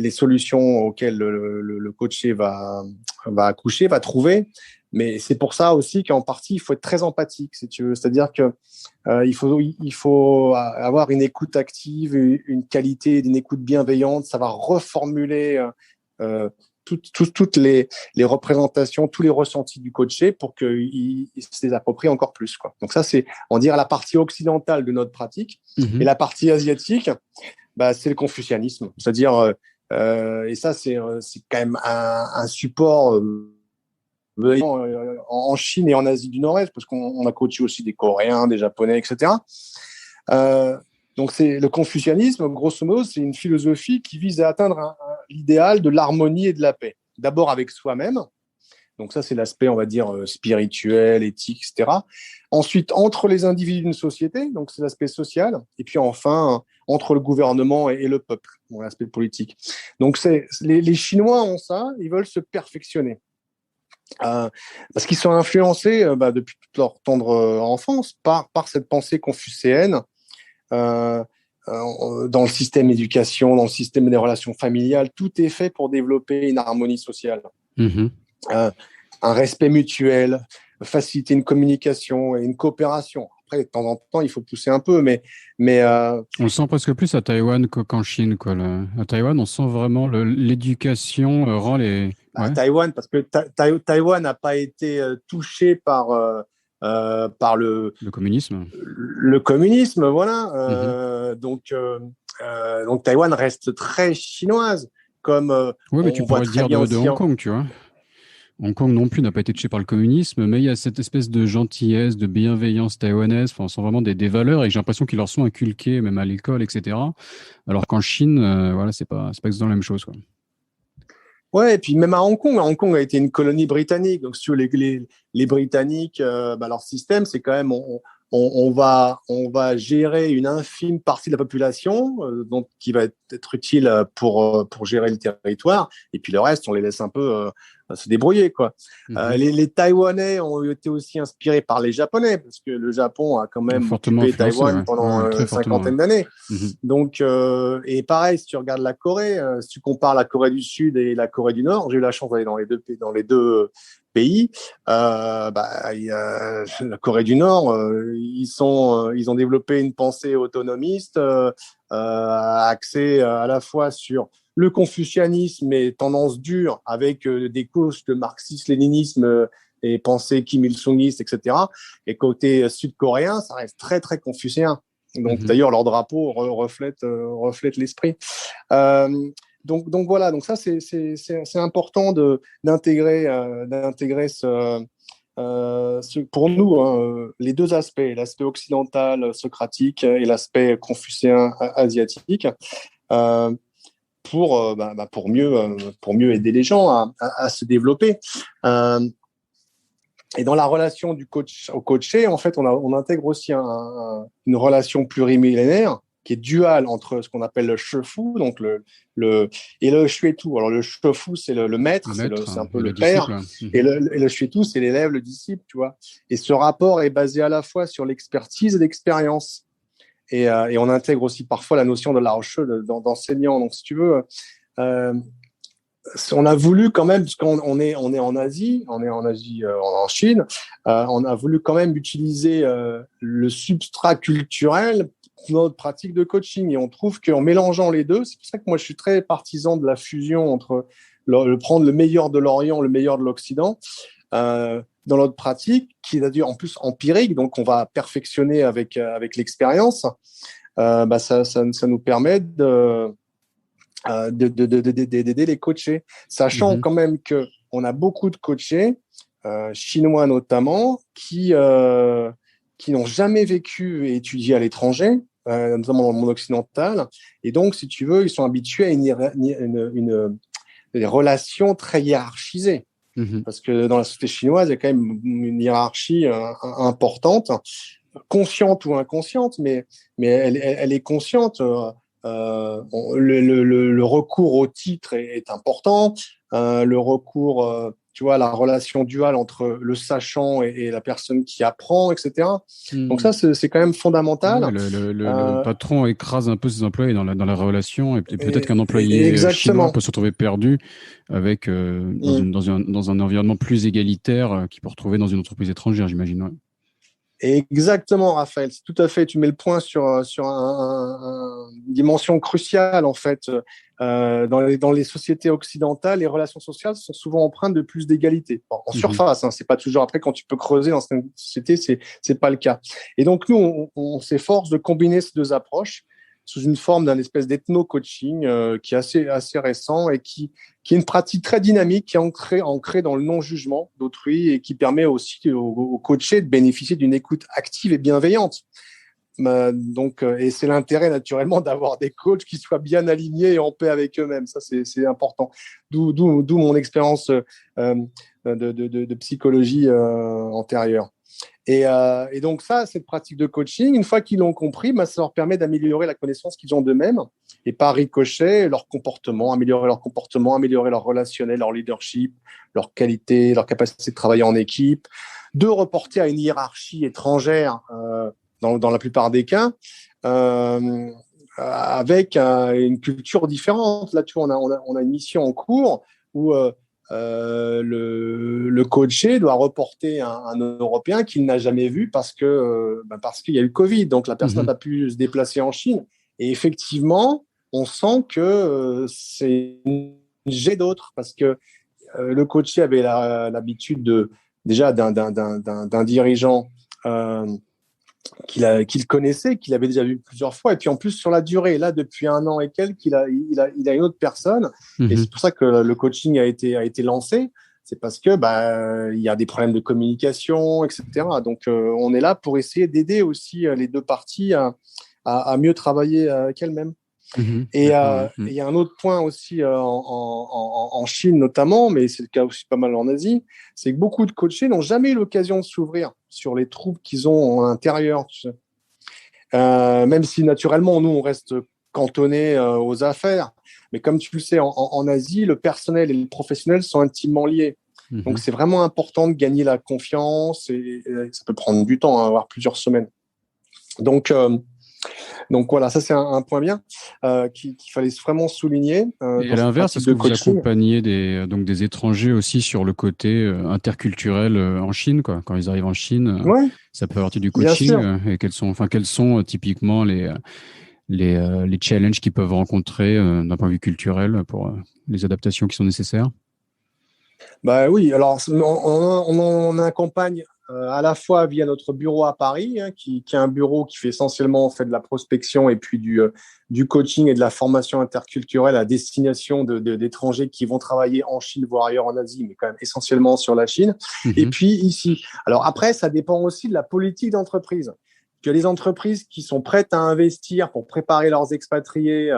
solutions auxquelles le coaché va accoucher, va trouver. Mais c'est pour ça aussi qu'en partie, il faut être très empathique, si tu veux. C'est-à-dire que il faut avoir une écoute active, une qualité d'une écoute bienveillante, savoir reformuler toutes les représentations, tous les ressentis du coaché pour qu'il se les approprie encore plus, quoi. Donc ça, c'est, on dirait, la partie occidentale de notre pratique. Et la partie asiatique, c'est le confucianisme. C'est-à-dire, et ça, c'est quand même un support en Chine et en Asie du Nord-Est, parce qu'on a coaché aussi des Coréens, des Japonais, etc. Donc, c'est le confucianisme, grosso modo, c'est une philosophie qui vise à atteindre l'idéal de l'harmonie et de la paix. D'abord avec soi-même. Donc, ça, c'est l'aspect, on va dire, spirituel, éthique, etc. Ensuite, entre les individus d'une société, donc c'est l'aspect social. Et puis, enfin, entre le gouvernement et le peuple, donc l'aspect politique. Donc, les Chinois ont ça, ils veulent se perfectionner. Parce qu'ils sont influencés depuis toute leur tendre enfance par cette pensée confucéenne. Dans le système éducation, dans le système des relations familiales, tout est fait pour développer une harmonie sociale, un respect mutuel, faciliter une communication et une coopération. Après, de temps en temps, il faut pousser un peu, mais on le sent presque plus à Taïwan qu'en Chine, quoi. À Taïwan, on sent vraiment l'éducation rend les. Ouais. Taïwan, parce que Taïwan n'a pas été touché par le communisme. Le communisme, voilà. Donc Taïwan reste très chinoise, comme oui, mais tu pourrais dire de Hong Kong, tu vois. Hong Kong non plus n'a pas été touché par le communisme, mais il y a cette espèce de gentillesse, de bienveillance taïwanaise. Enfin, ce sont vraiment des valeurs et j'ai l'impression qu'ils leur sont inculquées, même à l'école, etc. Alors qu'en Chine, voilà, c'est pas exactement la même chose, quoi. Ouais, et puis même à Hong Kong a été une colonie britannique. Donc, sur les Britanniques, leur système, c'est quand même on va gérer une infime partie de la population, donc qui va être utile pour gérer le territoire, et puis le reste, on les laisse un peu se débrouiller, quoi. Les Taïwanais ont été aussi inspirés par les Japonais, parce que le Japon a quand même occupé Taïwan pendant une cinquantaine d'années. Donc, et pareil, si tu regardes la Corée, si tu compares la Corée du Sud et la Corée du Nord, j'ai eu la chance d'aller dans les deux pays. La Corée du Nord, ils ont développé une pensée autonomiste, axée à la fois sur le confucianisme et tendance dure, avec des couches de marxisme-léninisme et pensée Kim Il-sungiste, etc. Et côté sud-coréen, ça reste très, très confucéen. Donc, d'ailleurs, leur drapeau reflète l'esprit. Donc voilà, donc ça c'est important d'intégrer pour nous les deux aspects, l'aspect occidental socratique et l'aspect confucéen asiatique, pour mieux aider les gens à se développer. Et dans la relation du coach au coaché, en fait, on intègre aussi une relation plurimillénaire qui est duale entre ce qu'on appelle le shefu, donc et le shuetu. Alors le shefu, c'est le maître, c'est un peu le père, et le shuetu, c'est l'élève, le disciple, tu vois. Et ce rapport est basé à la fois sur l'expertise et l'expérience. Et on intègre aussi parfois la notion de l'arche d'enseignant. Donc si tu veux, on a voulu quand même, puisqu'on est en Asie, en Chine, on a voulu quand même utiliser le substrat culturel dans notre pratique de coaching. Et on trouve qu'en mélangeant les deux, c'est pour ça que moi je suis très partisan de la fusion entre prendre le meilleur de l'Orient, le meilleur de l'Occident, dans notre pratique, qui est d'ailleurs en plus empirique, donc on va perfectionner avec l'expérience. ça nous permet d'aider les coachés, sachant quand même que on a beaucoup de coachés chinois notamment qui n'ont jamais vécu et étudié à l'étranger, notamment dans le monde occidental, et donc si tu veux, ils sont habitués à des relations très hiérarchisées. Parce que dans la société chinoise, il y a quand même une hiérarchie importante, consciente ou inconsciente, mais elle est consciente. Le recours au titre est important. Le recours, tu vois, la relation duale entre le sachant et la personne qui apprend, etc. Donc ça, c'est quand même fondamental. Ouais, le patron écrase un peu ses employés dans la relation, et peut-être qu'un employé chinois peut se retrouver perdu avec dans un environnement plus égalitaire qu'il peut retrouver dans une entreprise étrangère, j'imagine. Ouais. Exactement, Raphaël. C'est tout à fait. Tu mets le point sur une dimension cruciale en fait. Dans les sociétés occidentales, les relations sociales sont souvent empreintes de plus d'égalité. Bon, en surface, hein, c'est pas toujours. Après, quand tu peux creuser dans cette société, c'est pas le cas. Et donc nous, on s'efforce de combiner ces deux approches sous une forme d'un espèce d'ethno-coaching qui est assez récent et qui est une pratique très dynamique, qui est ancrée dans le non-jugement d'autrui et qui permet aussi aux coachés de bénéficier d'une écoute active et bienveillante. Et c'est l'intérêt naturellement d'avoir des coachs qui soient bien alignés et en paix avec eux-mêmes. Ça, c'est important. D'où mon expérience de psychologie antérieure. Et donc cette pratique de coaching, une fois qu'ils l'ont compris, ça leur permet d'améliorer la connaissance qu'ils ont d'eux-mêmes et par ricochet, améliorer leur relationnel, leur leadership, leur qualité, leur capacité de travailler en équipe, de reporter à une hiérarchie étrangère dans la plupart des cas, avec une culture différente. Là, tu vois, on a une mission en cours où le coaché doit reporter un Européen qu'il n'a jamais vu parce qu'il y a eu le Covid. Donc, la personne n'a pas pu se déplacer en Chine. Et effectivement, on sent que c'est une jet d'autre parce que le coaché avait l'habitude déjà d'un dirigeant qu'il connaissait, qu'il avait déjà vu plusieurs fois, et puis en plus sur la durée, là depuis 1 an et quelques, il a une autre personne, et c'est pour ça que le coaching a été lancé. C'est parce que il y a des problèmes de communication, etc. Donc on est là pour essayer d'aider aussi les deux parties à mieux travailler avec elles-mêmes. Et il y a un autre point aussi en Chine notamment, mais c'est le cas aussi pas mal en Asie, c'est que beaucoup de coachés n'ont jamais eu l'occasion de s'ouvrir sur les troubles qu'ils ont à l'intérieur. Tu sais. Même si naturellement, nous, on reste cantonné aux affaires. Mais comme tu le sais, en Asie, le personnel et le professionnel sont intimement liés. Donc, c'est vraiment important de gagner la confiance et ça peut prendre du temps, voire plusieurs semaines. Donc voilà, ça c'est un point bien qu'il fallait vraiment souligner. Et à l'inverse, est-ce que vous accompagnez des étrangers aussi sur le côté interculturel en Chine, quoi, quand ils arrivent en Chine, ça peut faire partie du coaching. Et quels sont typiquement les challenges qu'ils peuvent rencontrer d'un point de vue culturel pour les adaptations qui sont nécessaires? Oui, alors on accompagne à la fois via notre bureau à Paris, qui est un bureau qui fait essentiellement de la prospection et puis du coaching et de la formation interculturelle à destination d'étrangers qui vont travailler en Chine, voire ailleurs en Asie, mais quand même essentiellement sur la Chine. Et puis ici. Alors après, ça dépend aussi de la politique d'entreprise. Que les entreprises qui sont prêtes à investir pour préparer leurs expatriés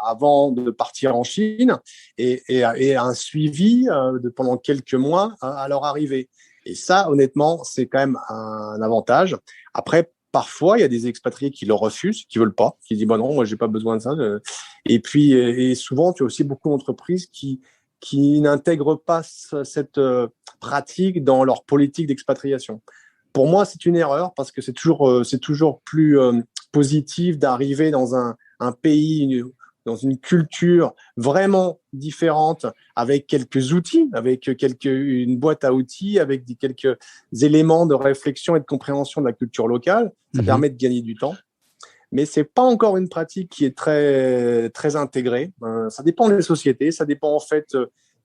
avant de partir en Chine et un suivi pendant quelques mois à leur arrivée. Et ça, honnêtement, c'est quand même un avantage. Après, parfois, il y a des expatriés qui le refusent, qui veulent pas, qui disent non, moi j'ai pas besoin de ça. Et puis, et souvent, tu as aussi beaucoup d'entreprises qui n'intègrent pas cette pratique dans leur politique d'expatriation. Pour moi, c'est une erreur parce que c'est toujours plus positif d'arriver dans un pays, dans une culture vraiment différente, avec quelques outils, avec une boîte à outils, avec quelques éléments de réflexion et de compréhension de la culture locale. Ça permet de gagner du temps. Mais c'est pas encore une pratique qui est très, très intégrée. Ça dépend des sociétés, ça dépend en fait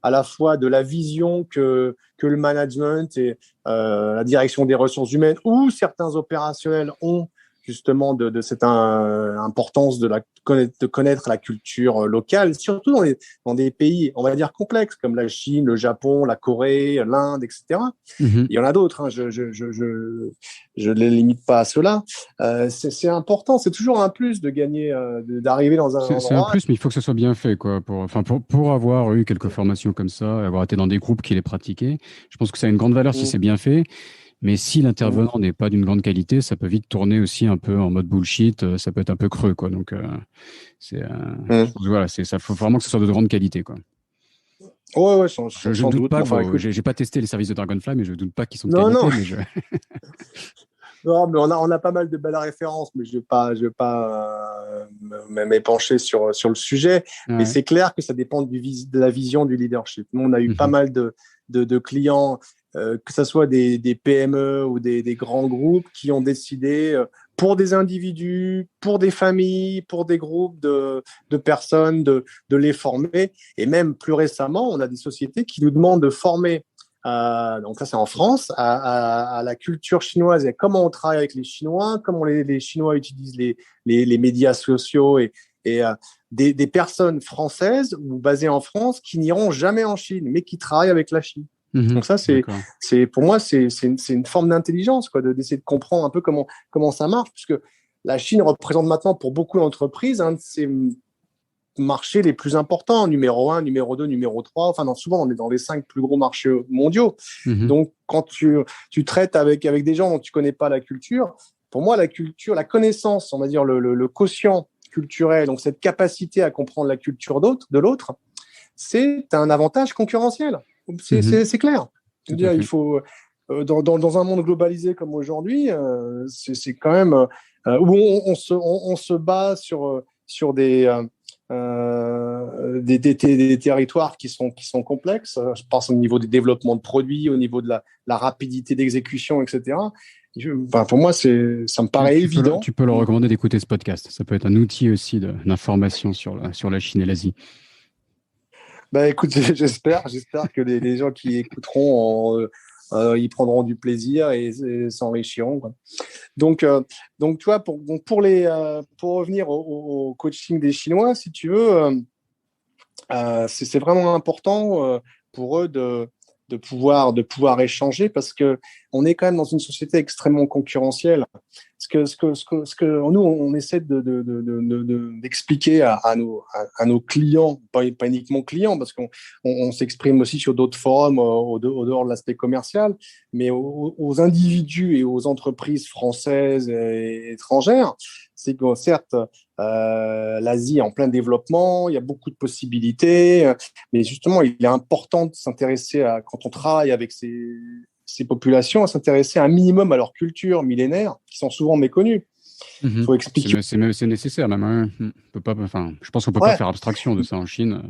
à la fois de la vision que le management et la direction des ressources humaines ou certains opérationnels ont justement de cette importance de connaître la culture locale, surtout dans des pays, on va dire, complexes, comme la Chine, le Japon, la Corée, l'Inde, etc. Il y en a d'autres, hein, je ne les limite pas à cela. C'est important, c'est toujours un plus de gagner, d'arriver dans un C'est un endroit. plus, mais il faut que ce soit bien fait, quoi. Pour avoir eu quelques formations comme ça, avoir été dans des groupes qui les pratiquaient, je pense que ça a une grande valeur si c'est bien fait. Mais si l'intervenant n'est pas d'une grande qualité, ça peut vite tourner aussi un peu en mode bullshit. Ça peut être un peu creux, quoi. Donc, je pense que voilà, ça faut vraiment que ce soit de grande qualité, quoi. Ouais, Je ne sans doute doute. pas Enfin, que écoute, j'ai pas testé les services de Dragonfly, mais je ne doute pas qu'ils sont de non, qualité. non. Mais Non, mais on a pas mal de belles références, mais je vais pas m'épancher sur le sujet. Mais ouais. c'est clair que ça dépend de la vision du leadership. Nous, on a eu pas mal de clients, que ce soit des PME ou des grands groupes, qui ont décidé, pour des individus, pour des familles, pour des groupes de personnes, de les former. Et même plus récemment, on a des sociétés qui nous demandent de former, donc ça c'est en France, à la culture chinoise et à comment on travaille avec les Chinois, comment les Chinois utilisent les médias sociaux et des personnes françaises ou basées en France qui n'iront jamais en Chine, mais qui travaillent avec la Chine. Donc ça, pour moi, c'est une forme d'intelligence, quoi, d'essayer de comprendre un peu comment ça marche, puisque la Chine représente maintenant pour beaucoup d'entreprises un de ces marchés les plus importants, numéro 1, numéro 2, numéro 3. Enfin, souvent, on est dans les 5 plus gros marchés mondiaux. Donc, quand tu traites avec des gens dont tu connais pas la culture, pour moi, la culture, la connaissance, on va dire le quotient culturel, donc cette capacité à comprendre la culture de l'autre, c'est un avantage concurrentiel. C'est clair. Je veux dire, il faut, dans un monde globalisé comme aujourd'hui, c'est quand même où on se bat sur des territoires qui sont complexes. Je pense au niveau des développements de produits, au niveau de la rapidité d'exécution, etc. Pour moi, ça me paraît évident. Tu peux leur recommander d'écouter ce podcast. Ça peut être un outil aussi d'information sur la Chine et l'Asie. Écoute, j'espère que les gens qui écouteront ils prendront du plaisir et s'enrichiront, quoi. Donc, tu vois, pour revenir au coaching des Chinois, si tu veux, c'est vraiment important pour eux de pouvoir échanger, parce que on est quand même dans une société extrêmement concurrentielle. Ce que nous on essaie d'expliquer à nos clients, pas uniquement clients, parce qu'on s'exprime aussi sur d'autres forums au dehors de l'aspect commercial, mais aux individus et aux entreprises françaises et étrangères, c'est que certes, l'Asie est en plein développement, il y a beaucoup de possibilités, mais justement, il est important de s'intéresser quand on travaille avec ces populations, à s'intéresser un minimum à leur culture millénaire, qui sont souvent méconnues. Il faut expliquer. C'est nécessaire même. Hein. Je pense qu'on ne peut pas faire abstraction de ça en Chine.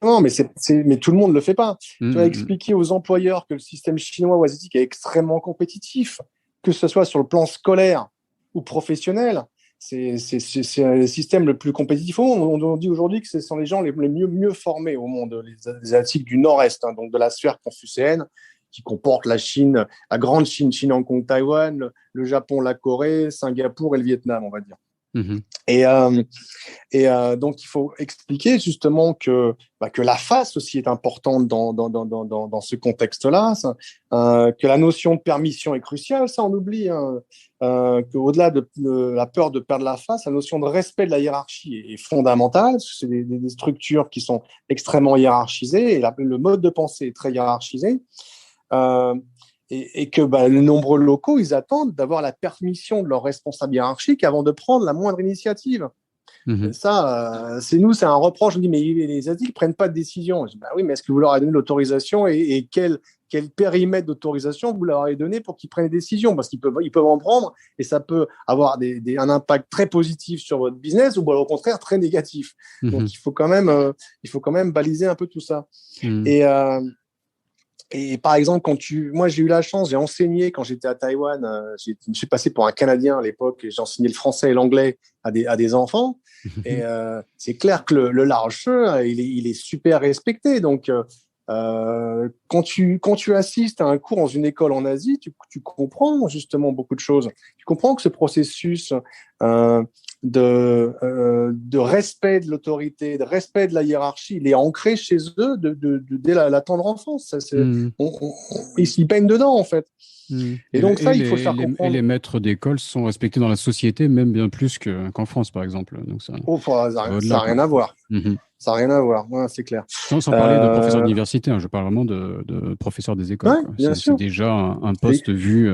Non, mais tout le monde ne le fait pas. Tu vas expliquer aux employeurs que le système chinois ou asiatique est extrêmement compétitif, que ce soit sur le plan scolaire ou professionnel. C'est le système le plus compétitif au monde. On dit aujourd'hui que ce sont les gens les mieux formés au monde, les Asiatiques du Nord-Est, hein, donc de la sphère confucéenne, qui comporte la Chine, la grande Chine, Hong Kong, Taïwan, le Japon, la Corée, Singapour et le Vietnam, on va dire. Et donc, il faut expliquer justement que la face aussi est importante dans ce contexte-là, que la notion de permission est cruciale, ça on oublie, hein, qu'au-delà de la peur de perdre la face, la notion de respect de la hiérarchie est fondamentale. C'est des structures qui sont extrêmement hiérarchisées, et le mode de pensée est très hiérarchisé. Et que les nombreux locaux, ils attendent d'avoir la permission de leur responsable hiérarchique avant de prendre la moindre initiative. Et ça, c'est un reproche. On dit, mais les Asiatiques ne prennent pas de décision. Je dis, oui, mais est-ce que vous leur avez donné l'autorisation et quel périmètre d'autorisation vous leur avez donné pour qu'ils prennent des décisions? Parce qu'ils peuvent en prendre et ça peut avoir un impact très positif sur votre business ou au contraire très négatif. Donc, il faut quand même baliser un peu tout ça. Et par exemple, moi j'ai eu la chance, j'ai enseigné quand j'étais à Taïwan, je suis passé pour un Canadien à l'époque, et j'ai enseigné le français et l'anglais à des enfants. Et c'est clair que le large, il est super respecté. Donc, Quand tu assistes à un cours dans une école en Asie, tu comprends justement beaucoup de choses. Tu comprends que ce processus de respect de l'autorité, de respect de la hiérarchie, il est ancré chez eux dès la tendre enfance. Ils s'y baignent dedans, en fait. Et donc ça, il faut le faire Et comprendre. les maîtres d'école sont respectés dans la société, même bien plus qu'en France, par exemple. Donc ça va Ça au-delà, n'a quoi. rien à voir. Mhm. Ça n'a rien à voir, ouais, c'est clair. Sans parler de professeurs d'université, hein, je parle vraiment de professeurs des écoles, Ouais, quoi. bien C'est sûr. déjà un poste vu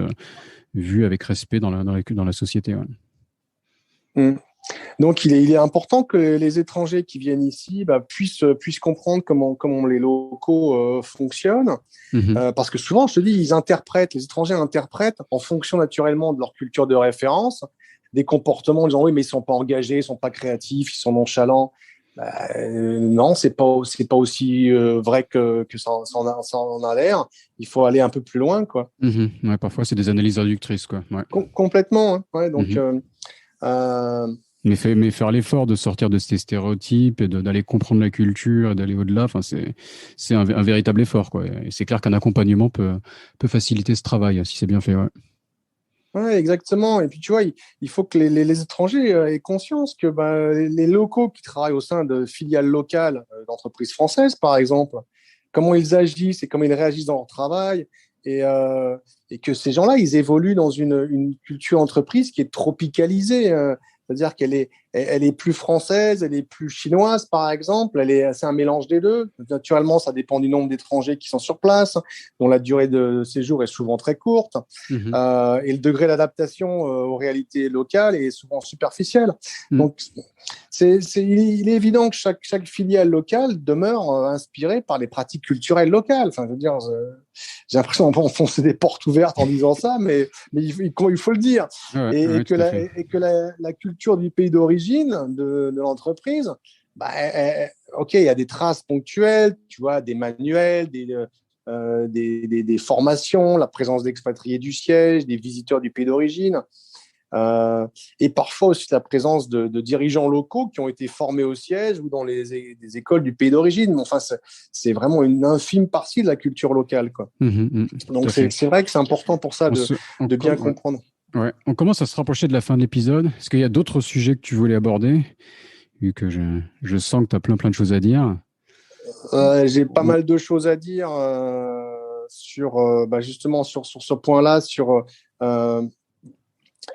avec respect dans la société. Ouais. Donc, il est important que les étrangers qui viennent ici puissent comprendre comment les locaux fonctionnent. Mhm. Parce que souvent, je te dis, les étrangers interprètent en fonction naturellement de leur culture de référence, des comportements en disant oui, mais ils ne sont pas engagés, ils ne sont pas créatifs, ils sont nonchalants. Non, c'est pas aussi vrai que ça en a l'air. Il faut aller un peu plus loin, quoi. Mhm. Ouais, parfois, c'est des analyses réductrices, quoi. Ouais. Complètement, hein. Ouais, donc, Mhm. euh, Mais faire l'effort de sortir de ces stéréotypes et d'aller comprendre la culture et d'aller au-delà, enfin, c'est un véritable effort, quoi. Et c'est clair qu'un accompagnement peut faciliter ce travail, si c'est bien fait, ouais. ouais, exactement. Et puis, tu vois, il faut que les étrangers aient conscience que les locaux qui travaillent au sein de filiales locales d'entreprises françaises, par exemple, comment ils agissent et comment ils réagissent dans leur travail, et, euh, et que ces gens-là, ils évoluent dans une culture entreprise qui est tropicalisée. C'est-à-dire elle est plus française, elle est plus chinoise, par exemple. C'est un mélange des deux. Naturellement, ça dépend du nombre d'étrangers qui sont sur place, dont la durée de séjour est souvent très courte. Mhm. Et le degré d'adaptation aux réalités locales est souvent superficiel. Mhm. Donc, il est évident que chaque filiale locale demeure inspirée par les pratiques culturelles locales. Enfin, je veux dire, j'ai l'impression d'enfoncer des portes ouvertes en disant ça, mais il faut le dire. Ouais, Et ouais, que, tout à fait. la culture du pays d'origine de l'entreprise, ok, il y a des traces ponctuelles, tu vois, des manuels, des formations, la présence d'expatriés du siège, des visiteurs du pays d'origine, et parfois aussi la présence de dirigeants locaux qui ont été formés au siège ou dans des écoles du pays d'origine. Mais enfin, c'est vraiment une infime partie de la culture locale, quoi. Mhm, mhm, tout Donc à fait. c'est vrai que c'est important pour ça On se, on, de bien com- ouais. comprendre. Ouais. On commence à se rapprocher de la fin de l'épisode. Est-ce qu'il y a d'autres sujets que tu voulais aborder, vu que je sens que tu as plein de choses à dire? J'ai pas Ou- mal de choses à dire justement sur ce point-là.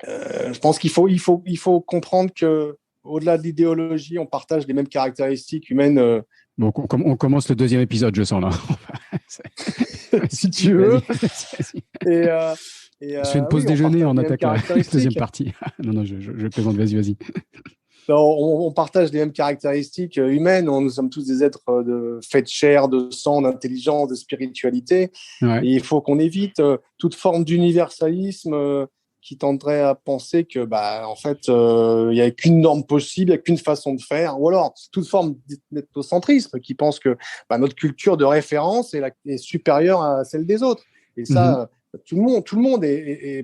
Je pense qu'il faut comprendre que au-delà de l'idéologie, on partage les mêmes caractéristiques humaines. Bon, on commence le deuxième épisode, je sens là. Si Vas-y, tu veux. vas-y. Et, euh, On se fait une pause oui, on déjeuner, partage on les mêmes attaque la deuxième caractéristiques. partie. Non, je plaisante, vas-y. On partage les mêmes caractéristiques humaines. Nous sommes tous des êtres faits de chair, de sang, d'intelligence, de spiritualité. Ouais. Et il faut qu'on évite toute forme d'universalisme qui tendrait à penser que, en fait, il n'y a qu'une norme possible, il n'y a qu'une façon de faire. Ou alors, toute forme d'ethnocentrisme qui pense que notre culture de référence est supérieure à celle des autres. Et Mhm. ça, tout le monde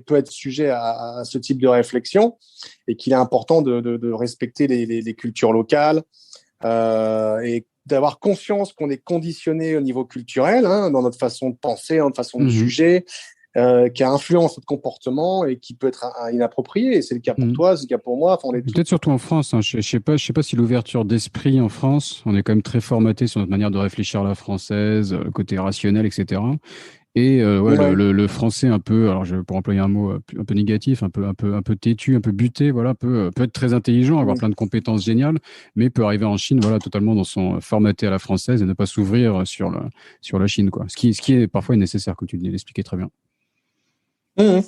peut être sujet à ce type de réflexion, et qu'il est important de respecter les cultures locales et d'avoir conscience qu'on est conditionné au niveau culturel, hein, dans notre façon de penser, dans notre façon de Mhm. juger, qui influence notre comportement et qui peut être inapproprié. Et c'est le cas pour Mhm. toi, c'est le cas pour moi. Enfin, on est tous. Peut-être surtout en France, hein. Je sais pas si l'ouverture d'esprit en France, on est quand même très formaté sur notre manière de réfléchir à la française, le côté rationnel, etc. Et ouais, Ouais. le français un peu, pour employer un mot un peu négatif, un peu têtu, un peu buté, voilà, peut être très intelligent, avoir Mm. plein de compétences géniales, mais peut arriver en Chine, voilà, totalement dans son formaté à la française et ne pas s'ouvrir sur la Chine, quoi. Ce qui est parfois nécessaire, que tu l'expliquais très bien. Mm.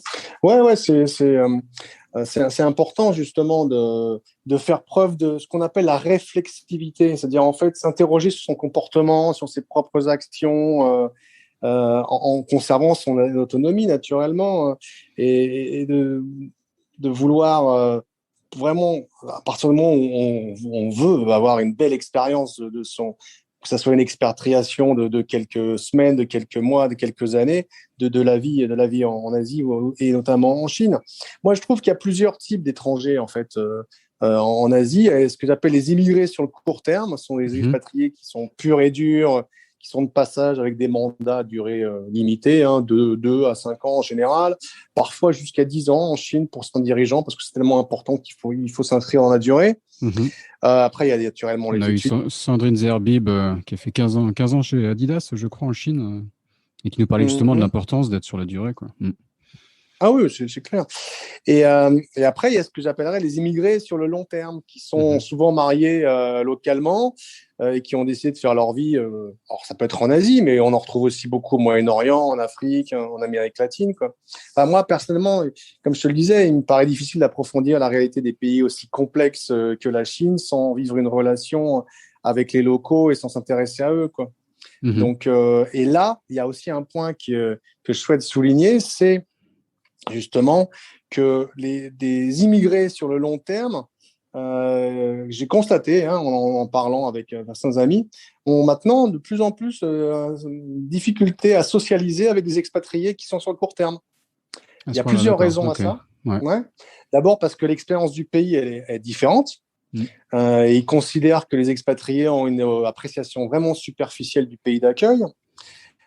Ouais, c'est important justement de faire preuve de ce qu'on appelle la réflexivité, c'est-à-dire en fait s'interroger sur son comportement, sur ses propres actions, en conservant son autonomie naturellement, et de vouloir vraiment, à partir du moment où on veut avoir une belle expérience de son, que ce soit une expatriation de quelques semaines, de quelques mois, de quelques années, de la vie en Asie et notamment en Chine. Moi, je trouve qu'il y a plusieurs types d'étrangers en fait. En Asie, ce que j'appelle les immigrés sur le court terme, ce sont les Mhm. expatriés qui sont purs et durs, qui sont de passage avec des mandats à durée limitée, de 2 à 5 ans en général, parfois jusqu'à 10 ans en Chine pour certains dirigeants, parce que c'est tellement important qu'il faut s'inscrire dans la durée. Après, il y a naturellement On les a eu études. Sandrine Zerbib qui a fait 15 ans chez Adidas, je crois, en Chine, et qui nous parlait justement de l'importance d'être sur la durée, quoi. Ah oui, c'est clair. Et après, il y a ce que j'appellerais les immigrés sur le long terme, qui sont souvent mariés localement et qui ont décidé de faire leur vie. Alors, ça peut être en Asie, mais on en retrouve aussi beaucoup au Moyen-Orient, en Afrique, en Amérique latine, quoi. Enfin, moi, personnellement, comme je te le disais, il me paraît difficile d'approfondir la réalité des pays aussi complexes que la Chine sans vivre une relation avec les locaux et sans s'intéresser à eux, quoi. Donc, et là, il y a aussi un point que je souhaite souligner, c'est justement que des immigrés sur le long terme, j'ai constaté, en parlant avec certains amis, ont maintenant de plus en plus difficulté à socialiser avec des expatriés qui sont sur le court terme. Il y a plusieurs raisons à ça. Ouais. D'abord parce que l'expérience du pays elle est différente. Et ils considèrent que les expatriés ont une appréciation vraiment superficielle du pays d'accueil.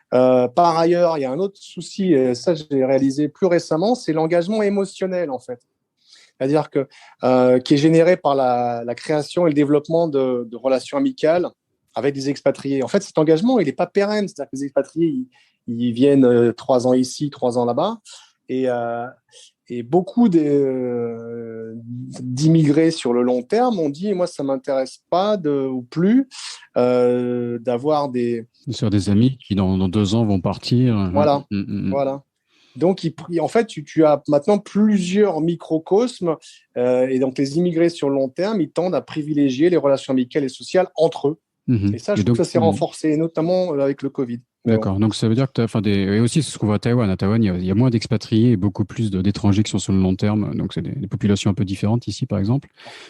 Par ailleurs, il y a un autre souci, et ça j'ai réalisé plus récemment, c'est l'engagement émotionnel en fait. C'est-à-dire qui est généré par la création et le développement de relations amicales avec des expatriés. En fait, cet engagement, il n'est pas pérenne. C'est-à-dire que les expatriés, ils viennent 3 ans ici, 3 ans là-bas. Et beaucoup d'immigrés sur le long terme ont dit, moi, ça ne m'intéresse pas ou plus d'avoir sur des amis qui, dans 2 ans, vont partir. Voilà, voilà. Donc, en fait, tu as maintenant plusieurs microcosmes et donc les immigrés sur le long terme, ils tendent à privilégier les relations amicales et sociales entre eux. Et ça, je trouve que ça s'est renforcé, notamment avec le Covid. D'accord, donc ça veut dire que et aussi c'est ce qu'on voit à Taïwan. À Taïwan, il y a moins d'expatriés et beaucoup plus d'étrangers qui sont sur le long terme. Donc c'est des populations un peu différentes ici, par exemple.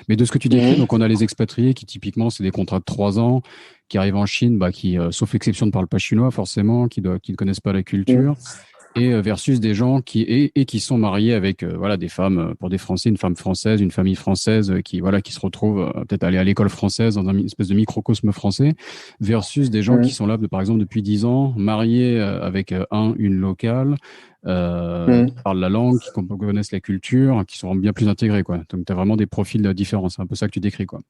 Mais de ce que tu décris, donc on a les expatriés qui typiquement c'est des contrats de 3 ans, qui arrivent en Chine, qui, sauf exception, ne parlent pas chinois forcément, qui ne connaissent pas la culture. Et versus des gens qui sont mariés avec des femmes, pour des Français, une femme française, une famille française qui se retrouvent peut-être aller à l'école française dans une espèce de microcosme français, versus des gens qui sont là par exemple depuis 10 ans, mariés avec une locale, qui parlent la langue, qui connaissent la culture, qui sont bien plus intégrés, quoi. Donc tu as vraiment des profils différents, c'est un peu ça que tu décris, quoi.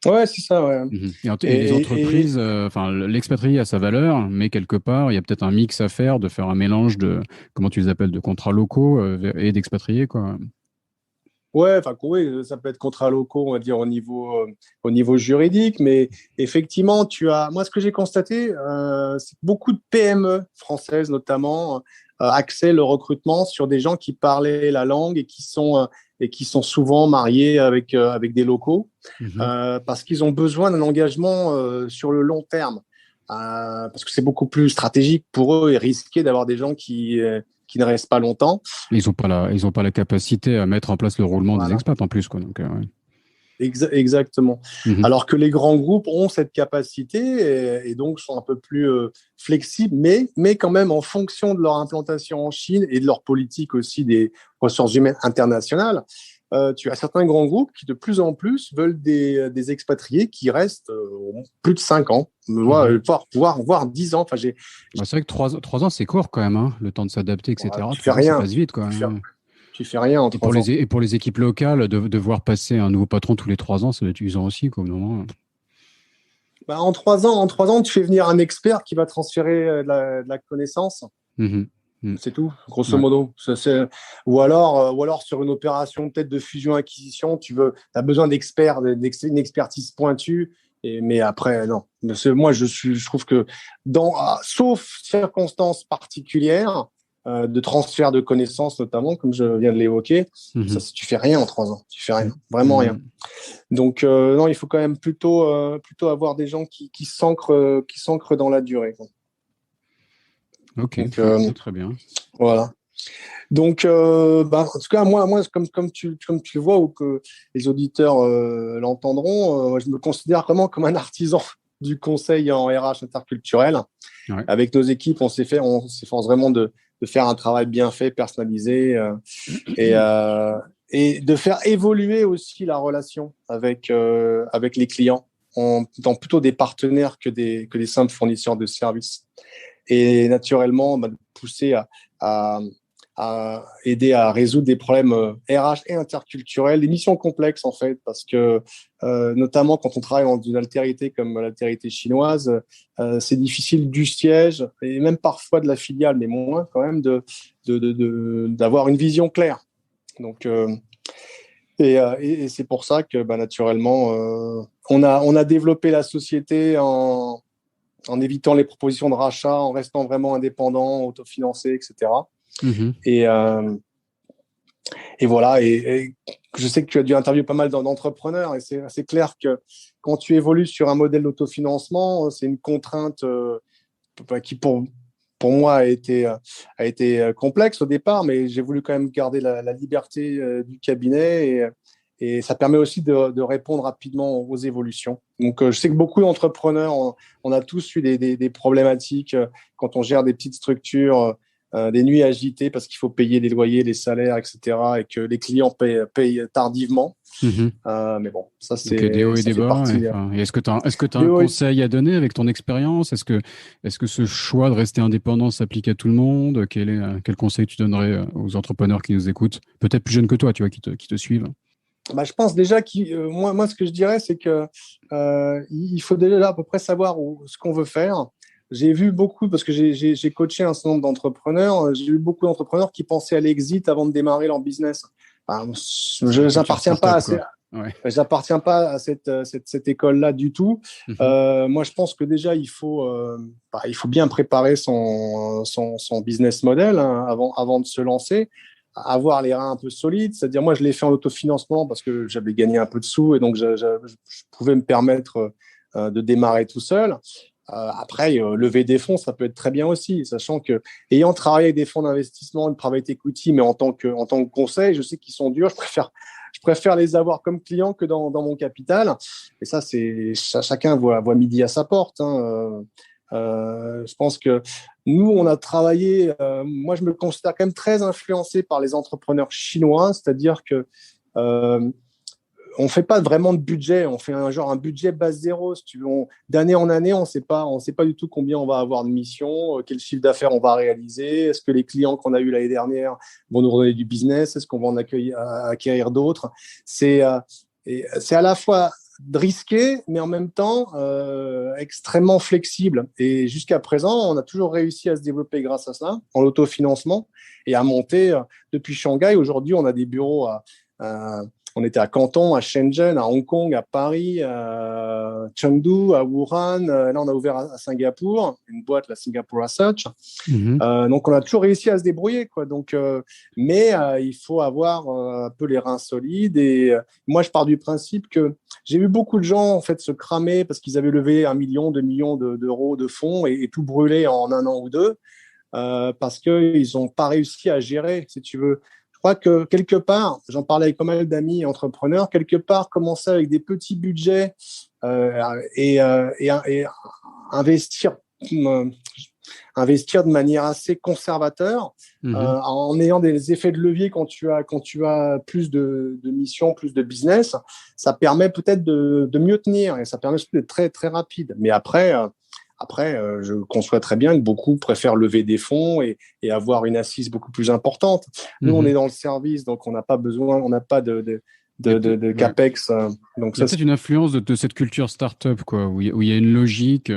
Ouais, c'est ça, ouais. Et les entreprises, l'expatrié a sa valeur, mais quelque part, il y a peut-être un mix à faire, de faire un mélange comment tu les appelles, de contrats locaux et d'expatriés, quoi. Ouais, oui, ça peut être contrats locaux, on va dire, au niveau juridique, mais effectivement, moi, ce que j'ai constaté, c'est que beaucoup de PME françaises, notamment, axaient le recrutement sur des gens qui parlaient la langue et qui sont souvent mariés avec des locaux, parce qu'ils ont besoin d'un engagement sur le long terme, parce que c'est beaucoup plus stratégique pour eux et risqué d'avoir des gens qui ne restent pas longtemps. Ils n'ont pas la capacité à mettre en place le roulement des expats en plus, quoi. Donc, ouais. Exactement. Alors que les grands groupes ont cette capacité et donc sont un peu plus flexibles, mais quand même en fonction de leur implantation en Chine et de leur politique aussi des ressources humaines internationales, tu as certains grands groupes qui de plus en plus veulent des expatriés qui restent plus de 5 ans, voire 10 ans. C'est vrai que 3 ans, c'est court quand même, hein, le temps de s'adapter, etc. Tu fais rien. Ça passe vite, quoi. Tu fais rien en 3 ans. Et pour les équipes locales, de voir passer un nouveau patron tous les 3 ans, ça doit être usant aussi, quoi, au moment. En 3 ans, tu fais venir un expert qui va transférer de la connaissance. C'est tout, grosso modo. Ou alors sur une opération peut-être de fusion-acquisition, tu as besoin d'experts, une expertise pointue. Mais après, non. Moi, je trouve que sauf circonstances particulières, de transfert de connaissances notamment, comme je viens de l'évoquer, tu fais rien en 3 ans. Tu fais rien, vraiment rien. Donc, non, il faut quand même plutôt avoir des gens qui s'ancrent dans la durée, quoi. Ok, donc, très bien. Voilà. Donc, en tout cas, moi comme tu le vois ou que les auditeurs l'entendront, je me considère vraiment comme un artisan du conseil en RH interculturel. Ouais. Avec nos équipes, on s'efforce vraiment de faire un travail bien fait, personnalisé et de faire évoluer aussi la relation avec les clients. dans plutôt des partenaires que des simples fournisseurs de services. Et naturellement, pousser à aider à résoudre des problèmes RH et interculturels, des missions complexes en fait, parce que notamment quand on travaille dans une altérité comme l'altérité chinoise, c'est difficile du siège et même parfois de la filiale, mais moins quand même d'avoir une vision claire. Donc et c'est pour ça que naturellement on a développé la société en évitant les propositions de rachat, en restant vraiment indépendant, autofinancé, etc. Mm-hmm. Et voilà, et je sais que tu as dû interviewer pas mal d'entrepreneurs, et c'est clair que quand tu évolues sur un modèle d'autofinancement, c'est une contrainte qui pour moi a été complexe au départ, mais j'ai voulu quand même garder la liberté du cabinet et ça permet aussi de répondre rapidement aux évolutions. Donc, je sais que beaucoup d'entrepreneurs, on a tous eu des problématiques quand on gère des petites structures, des nuits agitées parce qu'il faut payer les loyers, les salaires, etc. et que les clients payent tardivement. Mm-hmm. Mais bon, ça, Donc, il y a des hauts et ça des fait bas. partie. Et est-ce que tu as un conseil à donner avec ton expérience? Est-ce que ce choix de rester indépendant s'applique à tout le monde? Quel conseil tu donnerais aux entrepreneurs qui nous écoutent? Peut-être plus jeunes que toi, tu vois, qui te suivent. Je pense déjà moi, ce que je dirais, c'est que il faut déjà à peu près savoir ce qu'on veut faire. J'ai vu beaucoup, parce que j'ai coaché un certain nombre d'entrepreneurs, j'ai vu beaucoup d'entrepreneurs qui pensaient à l'exit avant de démarrer leur business. Je n'appartiens pas à cette école-là du tout. Mm-hmm. Moi, je pense que déjà, il faut bien préparer son business model avant de se lancer, avoir les reins un peu solides. C'est-à-dire, moi, je l'ai fait en autofinancement parce que j'avais gagné un peu de sous et donc je pouvais me permettre de démarrer tout seul. Après, lever des fonds, ça peut être très bien aussi, sachant que ayant travaillé avec des fonds d'investissement, de private equity, mais en tant que conseil, je sais qu'ils sont durs. Je préfère les avoir comme clients que dans mon capital. Et ça, chacun voit midi à sa porte. Je pense que nous, on a travaillé. Moi, je me considère quand même très influencé par les entrepreneurs chinois, c'est-à-dire que on fait pas vraiment de budget, on fait un budget base zéro. Si tu veux, d'année en année, on sait pas du tout combien on va avoir de missions, quel chiffre d'affaires on va réaliser, est-ce que les clients qu'on a eu l'année dernière vont nous redonner du business, est-ce qu'on va en acquérir d'autres. C'est à la fois risqué, mais en même temps extrêmement flexible. Et jusqu'à présent, on a toujours réussi à se développer grâce à ça, en l'autofinancement et à monter depuis Shanghai. Aujourd'hui, on a des bureaux on était à Canton, à Shenzhen, à Hong Kong, à Paris, à Chengdu, à Wuhan. Là, on a ouvert à Singapour, une boîte, la Singapore Research. Mm-hmm. Donc, on a toujours réussi à se débrouiller, quoi. Donc, mais il faut avoir un peu les reins solides. Et moi, je pars du principe que j'ai vu beaucoup de gens en fait se cramer parce qu'ils avaient levé 1 million, 2 millions d'euros de fonds et tout brûler en 1 an ou 2 parce qu'ils n'ont pas réussi à gérer, si tu veux. Je crois que quelque part, j'en parlais avec pas mal d'amis entrepreneurs, quelque part, commencer avec des petits budgets et investir de manière assez conservateur, en ayant des effets de levier quand tu as plus de missions, plus de business, ça permet peut-être de mieux tenir et ça permet d'être très, très rapide. Mais après, je conçois très bien que beaucoup préfèrent lever des fonds et avoir une assise beaucoup plus importante. Nous, on est dans le service, donc on n'a pas besoin, on n'a pas de capex. Donc il y a peut-être une influence de cette culture startup, quoi, où il y a une logique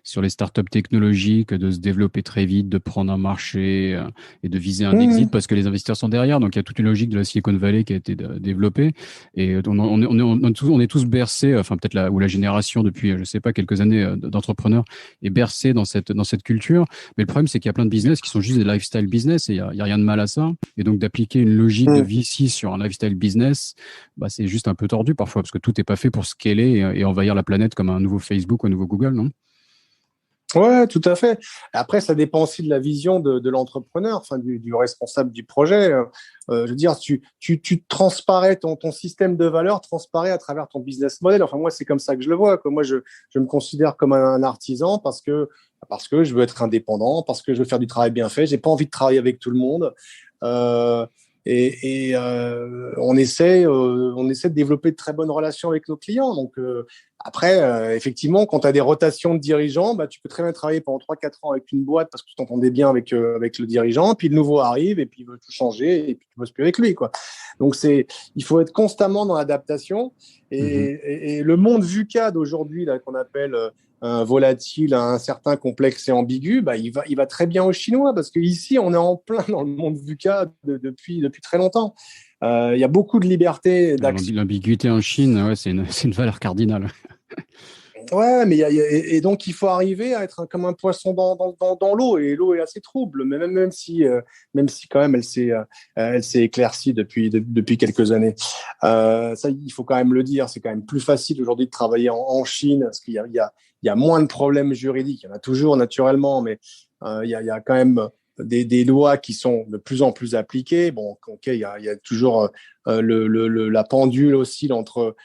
sur les startups technologiques de se développer très vite, de prendre un marché et de viser un exit parce que les investisseurs sont derrière. Donc il y a toute une logique de la Silicon Valley qui a été développée et on est tous bercés, enfin peut-être la génération depuis, je sais pas, quelques années d'entrepreneurs est bercée dans cette culture. Mais le problème, c'est qu'il y a plein de business qui sont juste des lifestyle business et il y a rien de mal à ça. Et donc d'appliquer une logique de VC sur un lifestyle business, c'est juste un peu tordu parfois parce que tout n'est pas fait pour scaler et envahir la planète comme un nouveau Facebook ou un nouveau Google, non? Ouais, tout à fait. Après, ça dépend aussi de la vision de l'entrepreneur, enfin du responsable du projet. Je veux dire, tu transparais ton système de valeur transparaît à travers ton business model. Enfin, moi, c'est comme ça que je le vois, quoi. Moi, je me considère comme un artisan parce que je veux être indépendant, parce que je veux faire du travail bien fait. J'ai pas envie de travailler avec tout le monde. on essaie de développer de très bonnes relations avec nos clients. Donc après, effectivement, quand tu as des rotations de dirigeants, bah, tu peux très bien travailler pendant 3-4 ans avec une boîte parce que tu t'entendais bien avec le dirigeant, puis le nouveau arrive et puis il veut tout changer et puis tu bosses plus avec lui, quoi. Donc il faut être constamment dans l'adaptation et le monde VUCA d'aujourd'hui là qu'on appelle volatile, incertain, complexe et ambigu, bah, il va très bien aux Chinois parce qu'ici, on est en plein dans le monde VUCA depuis très longtemps. Il y a beaucoup de liberté d'action. L'ambiguïté en Chine, ouais, c'est une valeur cardinale. Ouais, mais et donc il faut arriver à être comme un poisson dans l'eau, et l'eau est assez trouble, mais même si quand même elle s'est éclaircie depuis quelques années. Ça, il faut quand même le dire, c'est quand même plus facile aujourd'hui de travailler en Chine parce qu'il y a moins de problèmes juridiques. Il y en a toujours naturellement, mais il y a quand même des lois qui sont de plus en plus appliquées. Bon, ok, il y a toujours la pendule oscille entre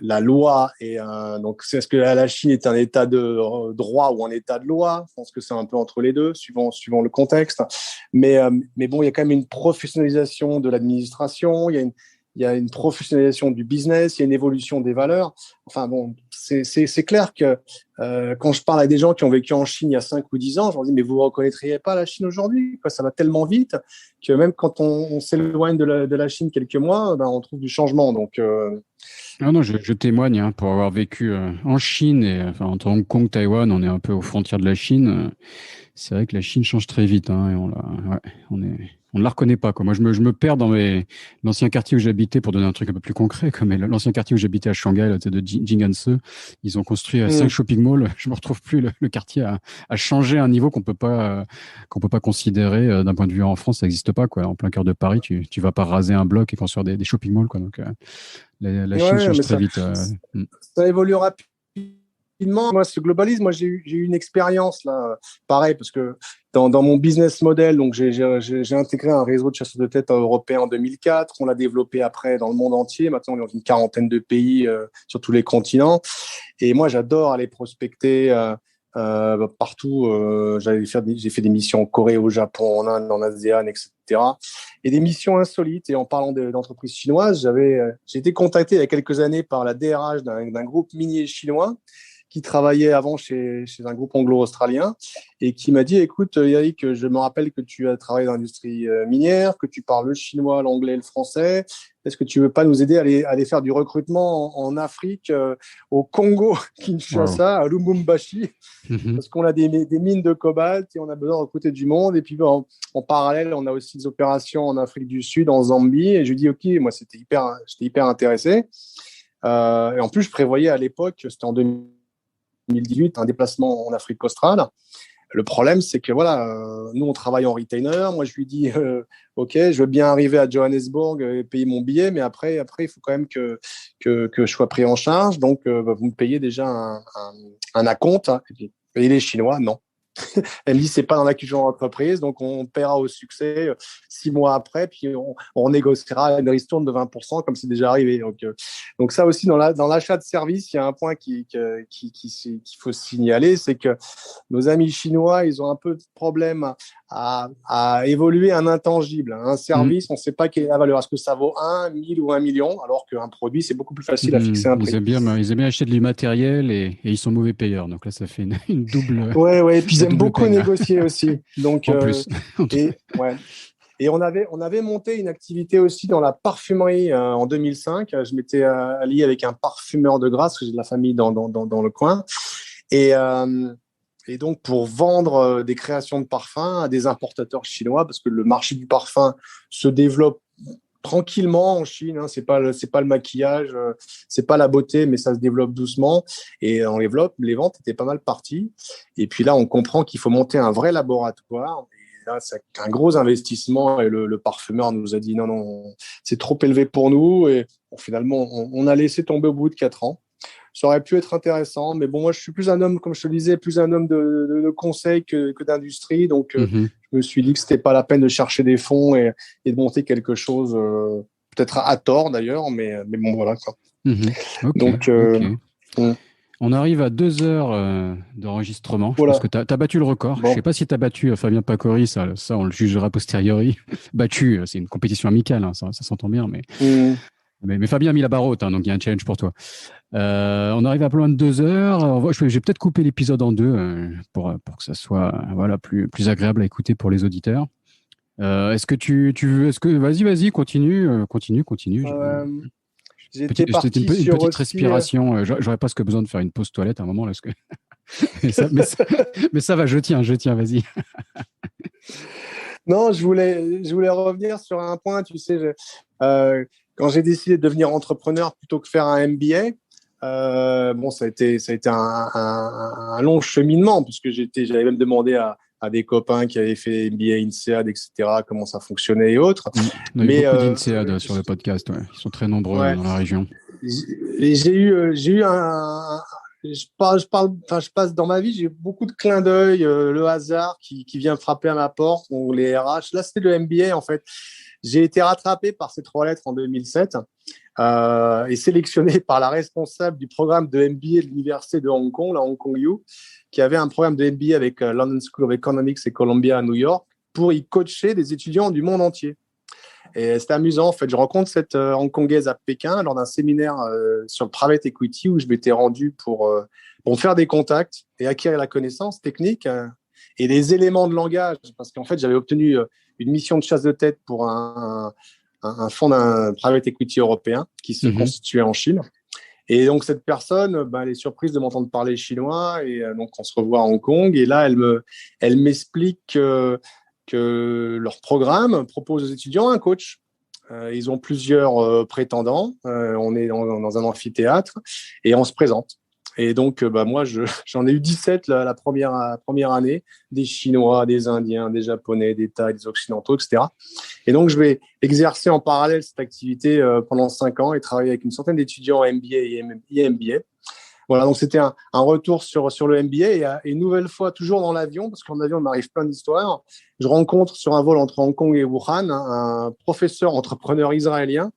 la loi et donc est-ce que la Chine est un état de droit ou un état de loi? Je pense que c'est un peu entre les deux, suivant le contexte. Mais bon, il y a quand même une professionnalisation de l'administration, il y a une professionnalisation du business, il y a une évolution des valeurs. Enfin bon, c'est clair que quand je parle à des gens qui ont vécu en Chine il y a 5 ou 10 ans, je leur dis mais vous ne reconnaîtriez pas la Chine aujourd'hui, quoi, ça va tellement vite que même quand on s'éloigne de la Chine quelques mois, ben, on trouve du changement. Donc Non, je témoigne pour avoir vécu en Chine et enfin, entre Hong Kong, Taïwan, on est un peu aux frontières de la Chine. C'est vrai que la Chine change très vite, et on ne la reconnaît pas, quoi. Moi, je me perds dans l'ancien quartier où j'habitais, pour donner un truc un peu plus concret, comme l'ancien quartier où j'habitais à Shanghai, là, de Jing'an-se. Ils ont construit 5 shopping malls. Je me retrouve plus. Le quartier a changé à un niveau qu'on peut pas considérer d'un point de vue en France, ça n'existe pas, quoi. En plein cœur de Paris, tu vas pas raser un bloc et construire des shopping malls, quoi. Donc, la Chine change très vite. Ça évolue rapidement. Moi, ce globalisme, j'ai eu une expérience là, pareil, parce que dans mon business model, donc j'ai intégré un réseau de chasseurs de tête européen en 2004. On l'a développé après dans le monde entier. Maintenant, on est dans une quarantaine de pays sur tous les continents. Et moi, j'adore aller prospecter partout. J'ai fait des missions en Corée, au Japon, en Inde, en ASEAN, etc. Et des missions insolites. Et en parlant d'entreprises chinoises, j'ai été contacté il y a quelques années par la DRH d'un groupe minier chinois qui travaillait avant chez un groupe anglo-australien et qui m'a dit, écoute, Yannick, je me rappelle que tu as travaillé dans l'industrie minière, que tu parles le chinois, l'anglais et le français. Est-ce que tu veux pas nous aider à aller faire du recrutement en Afrique, au Congo, Kinshasa, à Lubumbashi, parce qu'on a des mines de cobalt et on a besoin de recruter du monde. Et puis en parallèle, on a aussi des opérations en Afrique du Sud, en Zambie. Et je lui dis, ok, moi j'étais hyper intéressé. Et en plus, je prévoyais à l'époque, c'était en 2018, un déplacement en Afrique australe. Le problème, c'est que voilà, nous, on travaille en retainer. Moi, je lui dis, OK, je veux bien arriver à Johannesburg et payer mon billet, mais après, il faut quand même que je sois pris en charge. Donc, vous me payez déjà un acompte. Hein. Et les Chinois, non. Elle me dit, c'est pas dans la culture d'entreprise, donc on paiera au succès 6 mois après, puis on négociera une ristourne de 20%, comme c'est déjà arrivé. Donc ça aussi, dans l'achat de services, il y a un point qu'il faut signaler, c'est que nos amis chinois, ils ont un peu de problème à évoluer un intangible. Un service, on ne sait pas quelle est la valeur. Est-ce que ça vaut 1, 1000 ou 1 million, alors qu'un produit, c'est beaucoup plus facile à fixer un prix. Ils aiment bien acheter du matériel et ils sont mauvais payeurs. Donc là, ça fait une double. Ouais. Et puis ils aiment beaucoup négocier aussi. Donc, en plus. Et on avait monté une activité aussi dans la parfumerie en 2005. Je m'étais allié avec un parfumeur de Grasse, parce que j'ai de la famille dans le coin. Et donc, pour vendre des créations de parfums à des importateurs chinois, parce que le marché du parfum se développe tranquillement en Chine, hein, c'est pas le maquillage, c'est pas la beauté, mais ça se développe doucement. Et on développe, les ventes étaient pas mal parties. Et puis là, on comprend qu'il faut monter un vrai laboratoire. Et là, c'est un gros investissement. Et le parfumeur nous a dit non, c'est trop élevé pour nous. Et bon, finalement, on a laissé tomber au bout de 4 ans. Ça aurait pu être intéressant, mais bon, moi, je suis plus un homme, comme je te le disais, plus un homme de conseil que d'industrie. Donc, je me suis dit que c'était pas la peine de chercher des fonds et de monter quelque chose, peut-être à tort d'ailleurs, mais bon, voilà, quoi. Okay, Donc, okay. On arrive à 2 heures d'enregistrement. Je pense Voilà. que tu as battu le record. Je ne sais Bon. pas si tu as battu Fabien Pacori, ça, on le jugera a posteriori. Battu, c'est une compétition amicale, hein, ça s'entend bien. Mais Fabien a mis la barre haute, hein, donc il y a un challenge pour toi. On arrive à pas loin de 2 heures. Je vais peut-être couper l'épisode en deux pour que ça soit voilà, plus agréable à écouter pour les auditeurs. Est-ce que tu veux. Vas-y, continue. J'étais C'était une parti sur petite aussi. respiration. J'aurais presque besoin de faire une pause toilette à un moment là. Mais ça va, je tiens, vas-y. Non, je voulais revenir sur un point. Tu sais, quand j'ai décidé de devenir entrepreneur plutôt que faire un MBA, bon, ça a été un long cheminement puisque j'avais même demandé à des copains qui avaient fait MBA, INSEAD, etc., comment ça fonctionnait et autres. On a eu beaucoup d'INSEAD sur le podcast. Ouais. Ils sont très nombreux dans la région. Et j'ai eu je passe dans ma vie, j'ai eu beaucoup de clins d'œil, le hasard qui vient frapper à ma porte, ou les RH. Là, c'était le MBA, en fait. J'ai été rattrapé par ces 3 lettres en 2007 et sélectionné par la responsable du programme de MBA de l'Université de Hong Kong, la Hong Kong U, qui avait un programme de MBA avec London School of Economics et Columbia à New York pour y coacher des étudiants du monde entier. Et c'était amusant, en fait. Je rencontre cette Hongkongaise à Pékin lors d'un séminaire sur le private equity où je m'étais rendu pour me faire des contacts et acquérir la connaissance technique et les éléments de langage. Parce qu'en fait, j'avais obtenu une mission de chasse de tête pour un fonds d'un private equity européen qui se constituait en Chine. Et donc, cette personne, elle est surprise de m'entendre parler chinois. Et donc, on se revoit à Hong Kong. Et là, elle m'explique que leur programme propose aux étudiants un coach. Ils ont plusieurs prétendants. On est dans un amphithéâtre et on se présente. Et donc, moi, j'en ai eu 17 la première année, des Chinois, des Indiens, des Japonais, des Thaïs, des Occidentaux, etc. Et donc, je vais exercer en parallèle cette activité pendant 5 ans et travailler avec une centaine d'étudiants en MBA et MBA. Voilà, donc c'était un retour sur le MBA et une nouvelle fois, toujours dans l'avion, parce qu'en avion, il m'arrive plein d'histoires. Je rencontre sur un vol entre Hong Kong et Wuhan un professeur entrepreneur israélien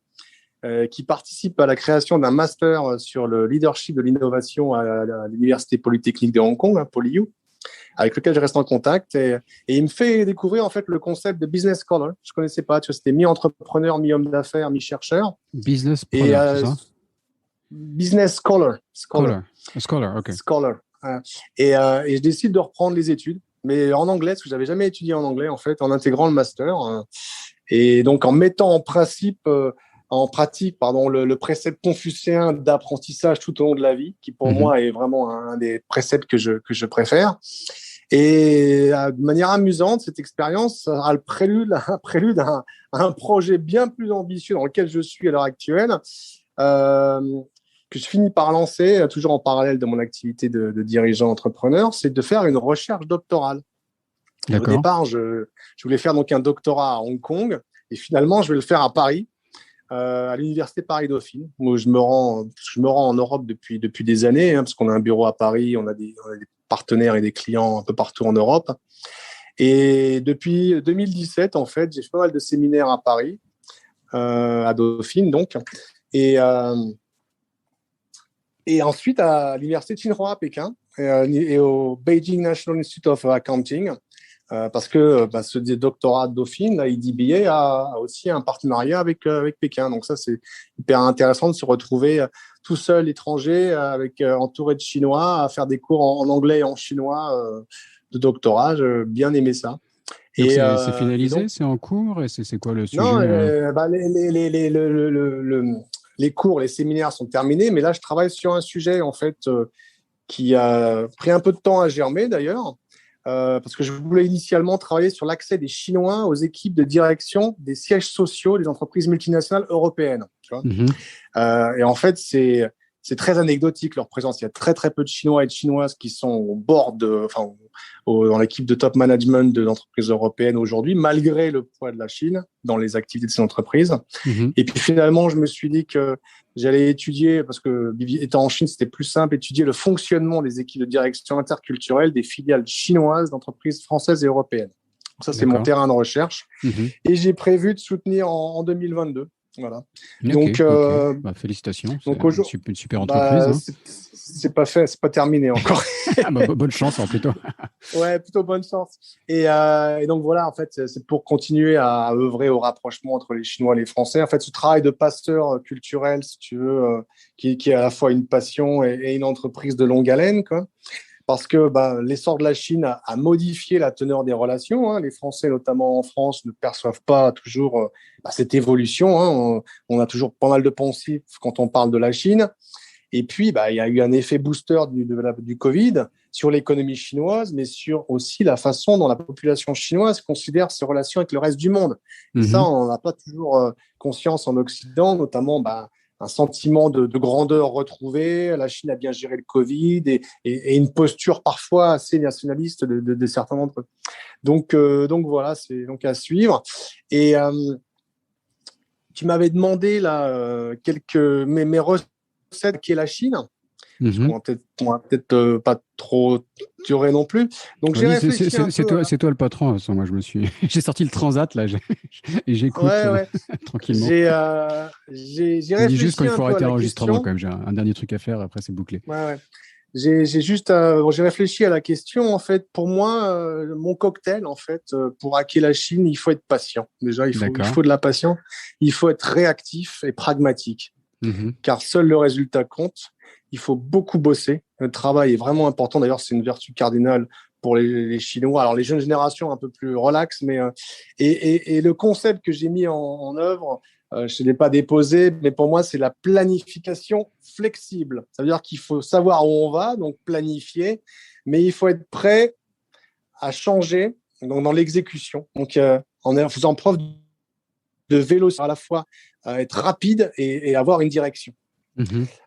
qui participe à la création d'un master sur le leadership de l'innovation à l'Université Polytechnique de Hong Kong, PolyU, avec lequel je reste en contact. Et il me fait découvrir en fait le concept de business scholar. Je ne connaissais pas, tu vois, c'était mi-entrepreneur, mi-homme d'affaires, mi-chercheur. Business scholar, c'est ça? Business scholar. Scholar, ok. Scholar. Et je décide de reprendre les études, mais en anglais, parce que je n'avais jamais étudié en anglais, en fait, en intégrant le master. Et donc, en mettant en pratique, le précepte confucéen d'apprentissage tout au long de la vie, qui pour moi est vraiment un des préceptes que je préfère. Et de manière amusante, cette expérience a le prélude à un projet bien plus ambitieux dans lequel je suis à l'heure actuelle, que je finis par lancer, toujours en parallèle de mon activité de dirigeant entrepreneur, c'est de faire une recherche doctorale. Au départ, je voulais faire donc un doctorat à Hong Kong, et finalement, je vais le faire à Paris, à l'université Paris-Dauphine, où je me rends en Europe depuis des années, parce qu'on a un bureau à Paris, on a des partenaires et des clients un peu partout en Europe. Et depuis 2017, en fait, j'ai fait pas mal de séminaires à Paris, à Dauphine, donc, et ensuite à l'université Tsinghua à Pékin et au Beijing National Institute of Accounting, parce que ce doctorat de Dauphine, la EDBA, a aussi un partenariat avec Pékin. Donc ça, c'est hyper intéressant de se retrouver tout seul, étranger, entouré de Chinois, à faire des cours en anglais et en chinois de doctorat. J'ai bien aimé ça. Donc c'est finalisé, c'est en cours, et c'est quoi le sujet? Non, les cours, les séminaires sont terminés, mais là, je travaille sur un sujet, en fait, qui a pris un peu de temps à germer, d'ailleurs, parce que je voulais initialement travailler sur l'accès des Chinois aux équipes de direction des sièges sociaux des entreprises multinationales européennes. Tu vois. Et en fait, c'est très anecdotique, leur présence. Il y a très, très peu de Chinois et de Chinoises qui sont au bord dans l'équipe de top management de l'entreprise européenne aujourd'hui, malgré le poids de la Chine dans les activités de ces entreprises. Et puis finalement, je me suis dit que j'allais étudier, parce que étant en Chine, c'était plus simple, étudier le fonctionnement des équipes de direction interculturelle des filiales chinoises d'entreprises françaises et européennes. Donc ça, c'est mon terrain de recherche. Et j'ai prévu de soutenir en 2022 Voilà. Ok, Donc, ok. Bah, félicitations, c'est donc une super entreprise. Hein. c'est pas fait, c'est pas terminé encore. Ah, bah, bonne chance, hein, plutôt. Ouais, plutôt bonne chance. Et donc voilà, en fait, c'est pour continuer à œuvrer au rapprochement entre les Chinois et les Français. En fait, ce travail de passeur culturel, si tu veux, qui est à la fois une passion et une entreprise de longue haleine, quoi. Parce que l'essor de la Chine a modifié la teneur des relations. Hein. Les Français, notamment en France, ne perçoivent pas toujours cette évolution. Hein. On a toujours pas mal de poncifs quand on parle de la Chine. Et puis, il y a eu un effet booster du Covid sur l'économie chinoise, mais sur aussi la façon dont la population chinoise considère ses relations avec le reste du monde. Et ça, on n'a pas toujours conscience en Occident, notamment un sentiment de grandeur retrouvé. La Chine a bien géré le Covid et une posture parfois assez nationaliste de certains d'entre eux. Donc voilà, c'est donc à suivre. Et tu m'avais demandé là mes recettes qui est la Chine. On va peut-être pas trop durer non plus. Donc j'ai réfléchi c'est toi le patron. Moi, j'ai sorti le transat là et j'écoute tranquillement. J'ai réfléchi juste quand il faut arrêter l'enregistrement quand même. J'ai un dernier truc à faire. Après, c'est bouclé. Ouais. J'ai réfléchi à la question. En fait, pour moi, mon cocktail, en fait, pour hacker la Chine, il faut être patient. Déjà, il faut de la patience. Il faut être réactif et pragmatique. Car seul le résultat compte. Il faut beaucoup bosser. Le travail est vraiment important. D'ailleurs, c'est une vertu cardinale pour les Chinois. Alors, les jeunes générations, un peu plus relax, mais et le concept que j'ai mis en œuvre, je ne l'ai pas déposé, mais pour moi, c'est la planification flexible. Ça veut dire qu'il faut savoir où on va, donc planifier, mais il faut être prêt à changer donc dans l'exécution. Donc, en faisant preuve de vélo, à la fois être rapide et avoir une direction.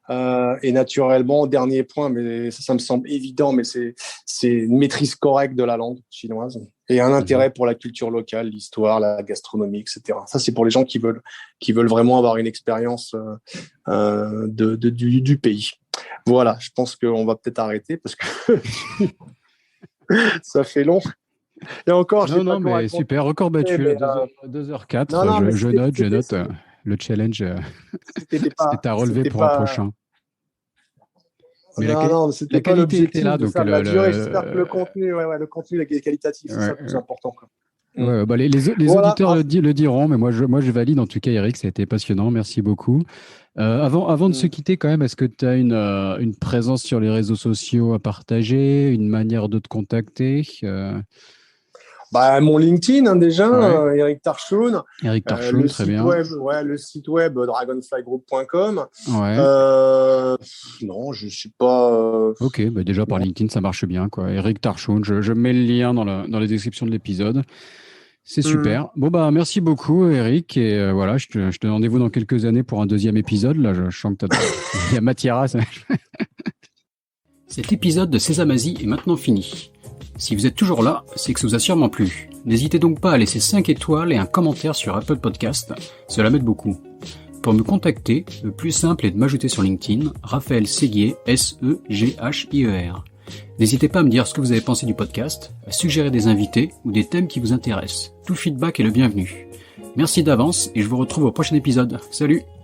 Et naturellement, dernier point, mais ça me semble évident, mais c'est une maîtrise correcte de la langue chinoise et un intérêt pour la culture locale, l'histoire, la gastronomie, etc. Ça, c'est pour les gens qui veulent vraiment avoir une expérience du pays. Voilà, je pense qu'on va peut-être arrêter parce que ça fait long. Et encore, non, mais super, record battu, 2h04. Je note. Le challenge, c'est à relever pour un prochain. Mais c'était pas l'objectif là, donc j'espère que le contenu est qualitatif, c'est ça le plus important. Quoi. Ouais, les auditeurs le diront, mais moi je valide. En tout cas, Eric, ça a été passionnant. Merci beaucoup. Avant de se quitter, quand même, est-ce que tu as une présence sur les réseaux sociaux à partager, une manière de te contacter mon LinkedIn, déjà, Eric Tarchoun. Eric Tarchoun, très bien. Le site web dragonflygroup.com. Non, je ne suis pas... Ok, déjà par LinkedIn, ça marche bien, quoi. Eric Tarchoun, je mets le lien dans la description de l'épisode. C'est super. Merci beaucoup, Eric. Et voilà, je te donne rendez-vous dans quelques années pour un deuxième épisode. Là, je sens que il y a matière à ça. Cet épisode de Sésame Asie est maintenant fini. Si vous êtes toujours là, c'est que ça vous a sûrement plu. N'hésitez donc pas à laisser 5 étoiles et un commentaire sur Apple Podcast, cela m'aide beaucoup. Pour me contacter, le plus simple est de m'ajouter sur LinkedIn, Raphaël Séguier, Seghier. N'hésitez pas à me dire ce que vous avez pensé du podcast, à suggérer des invités ou des thèmes qui vous intéressent. Tout feedback est le bienvenu. Merci d'avance et je vous retrouve au prochain épisode. Salut!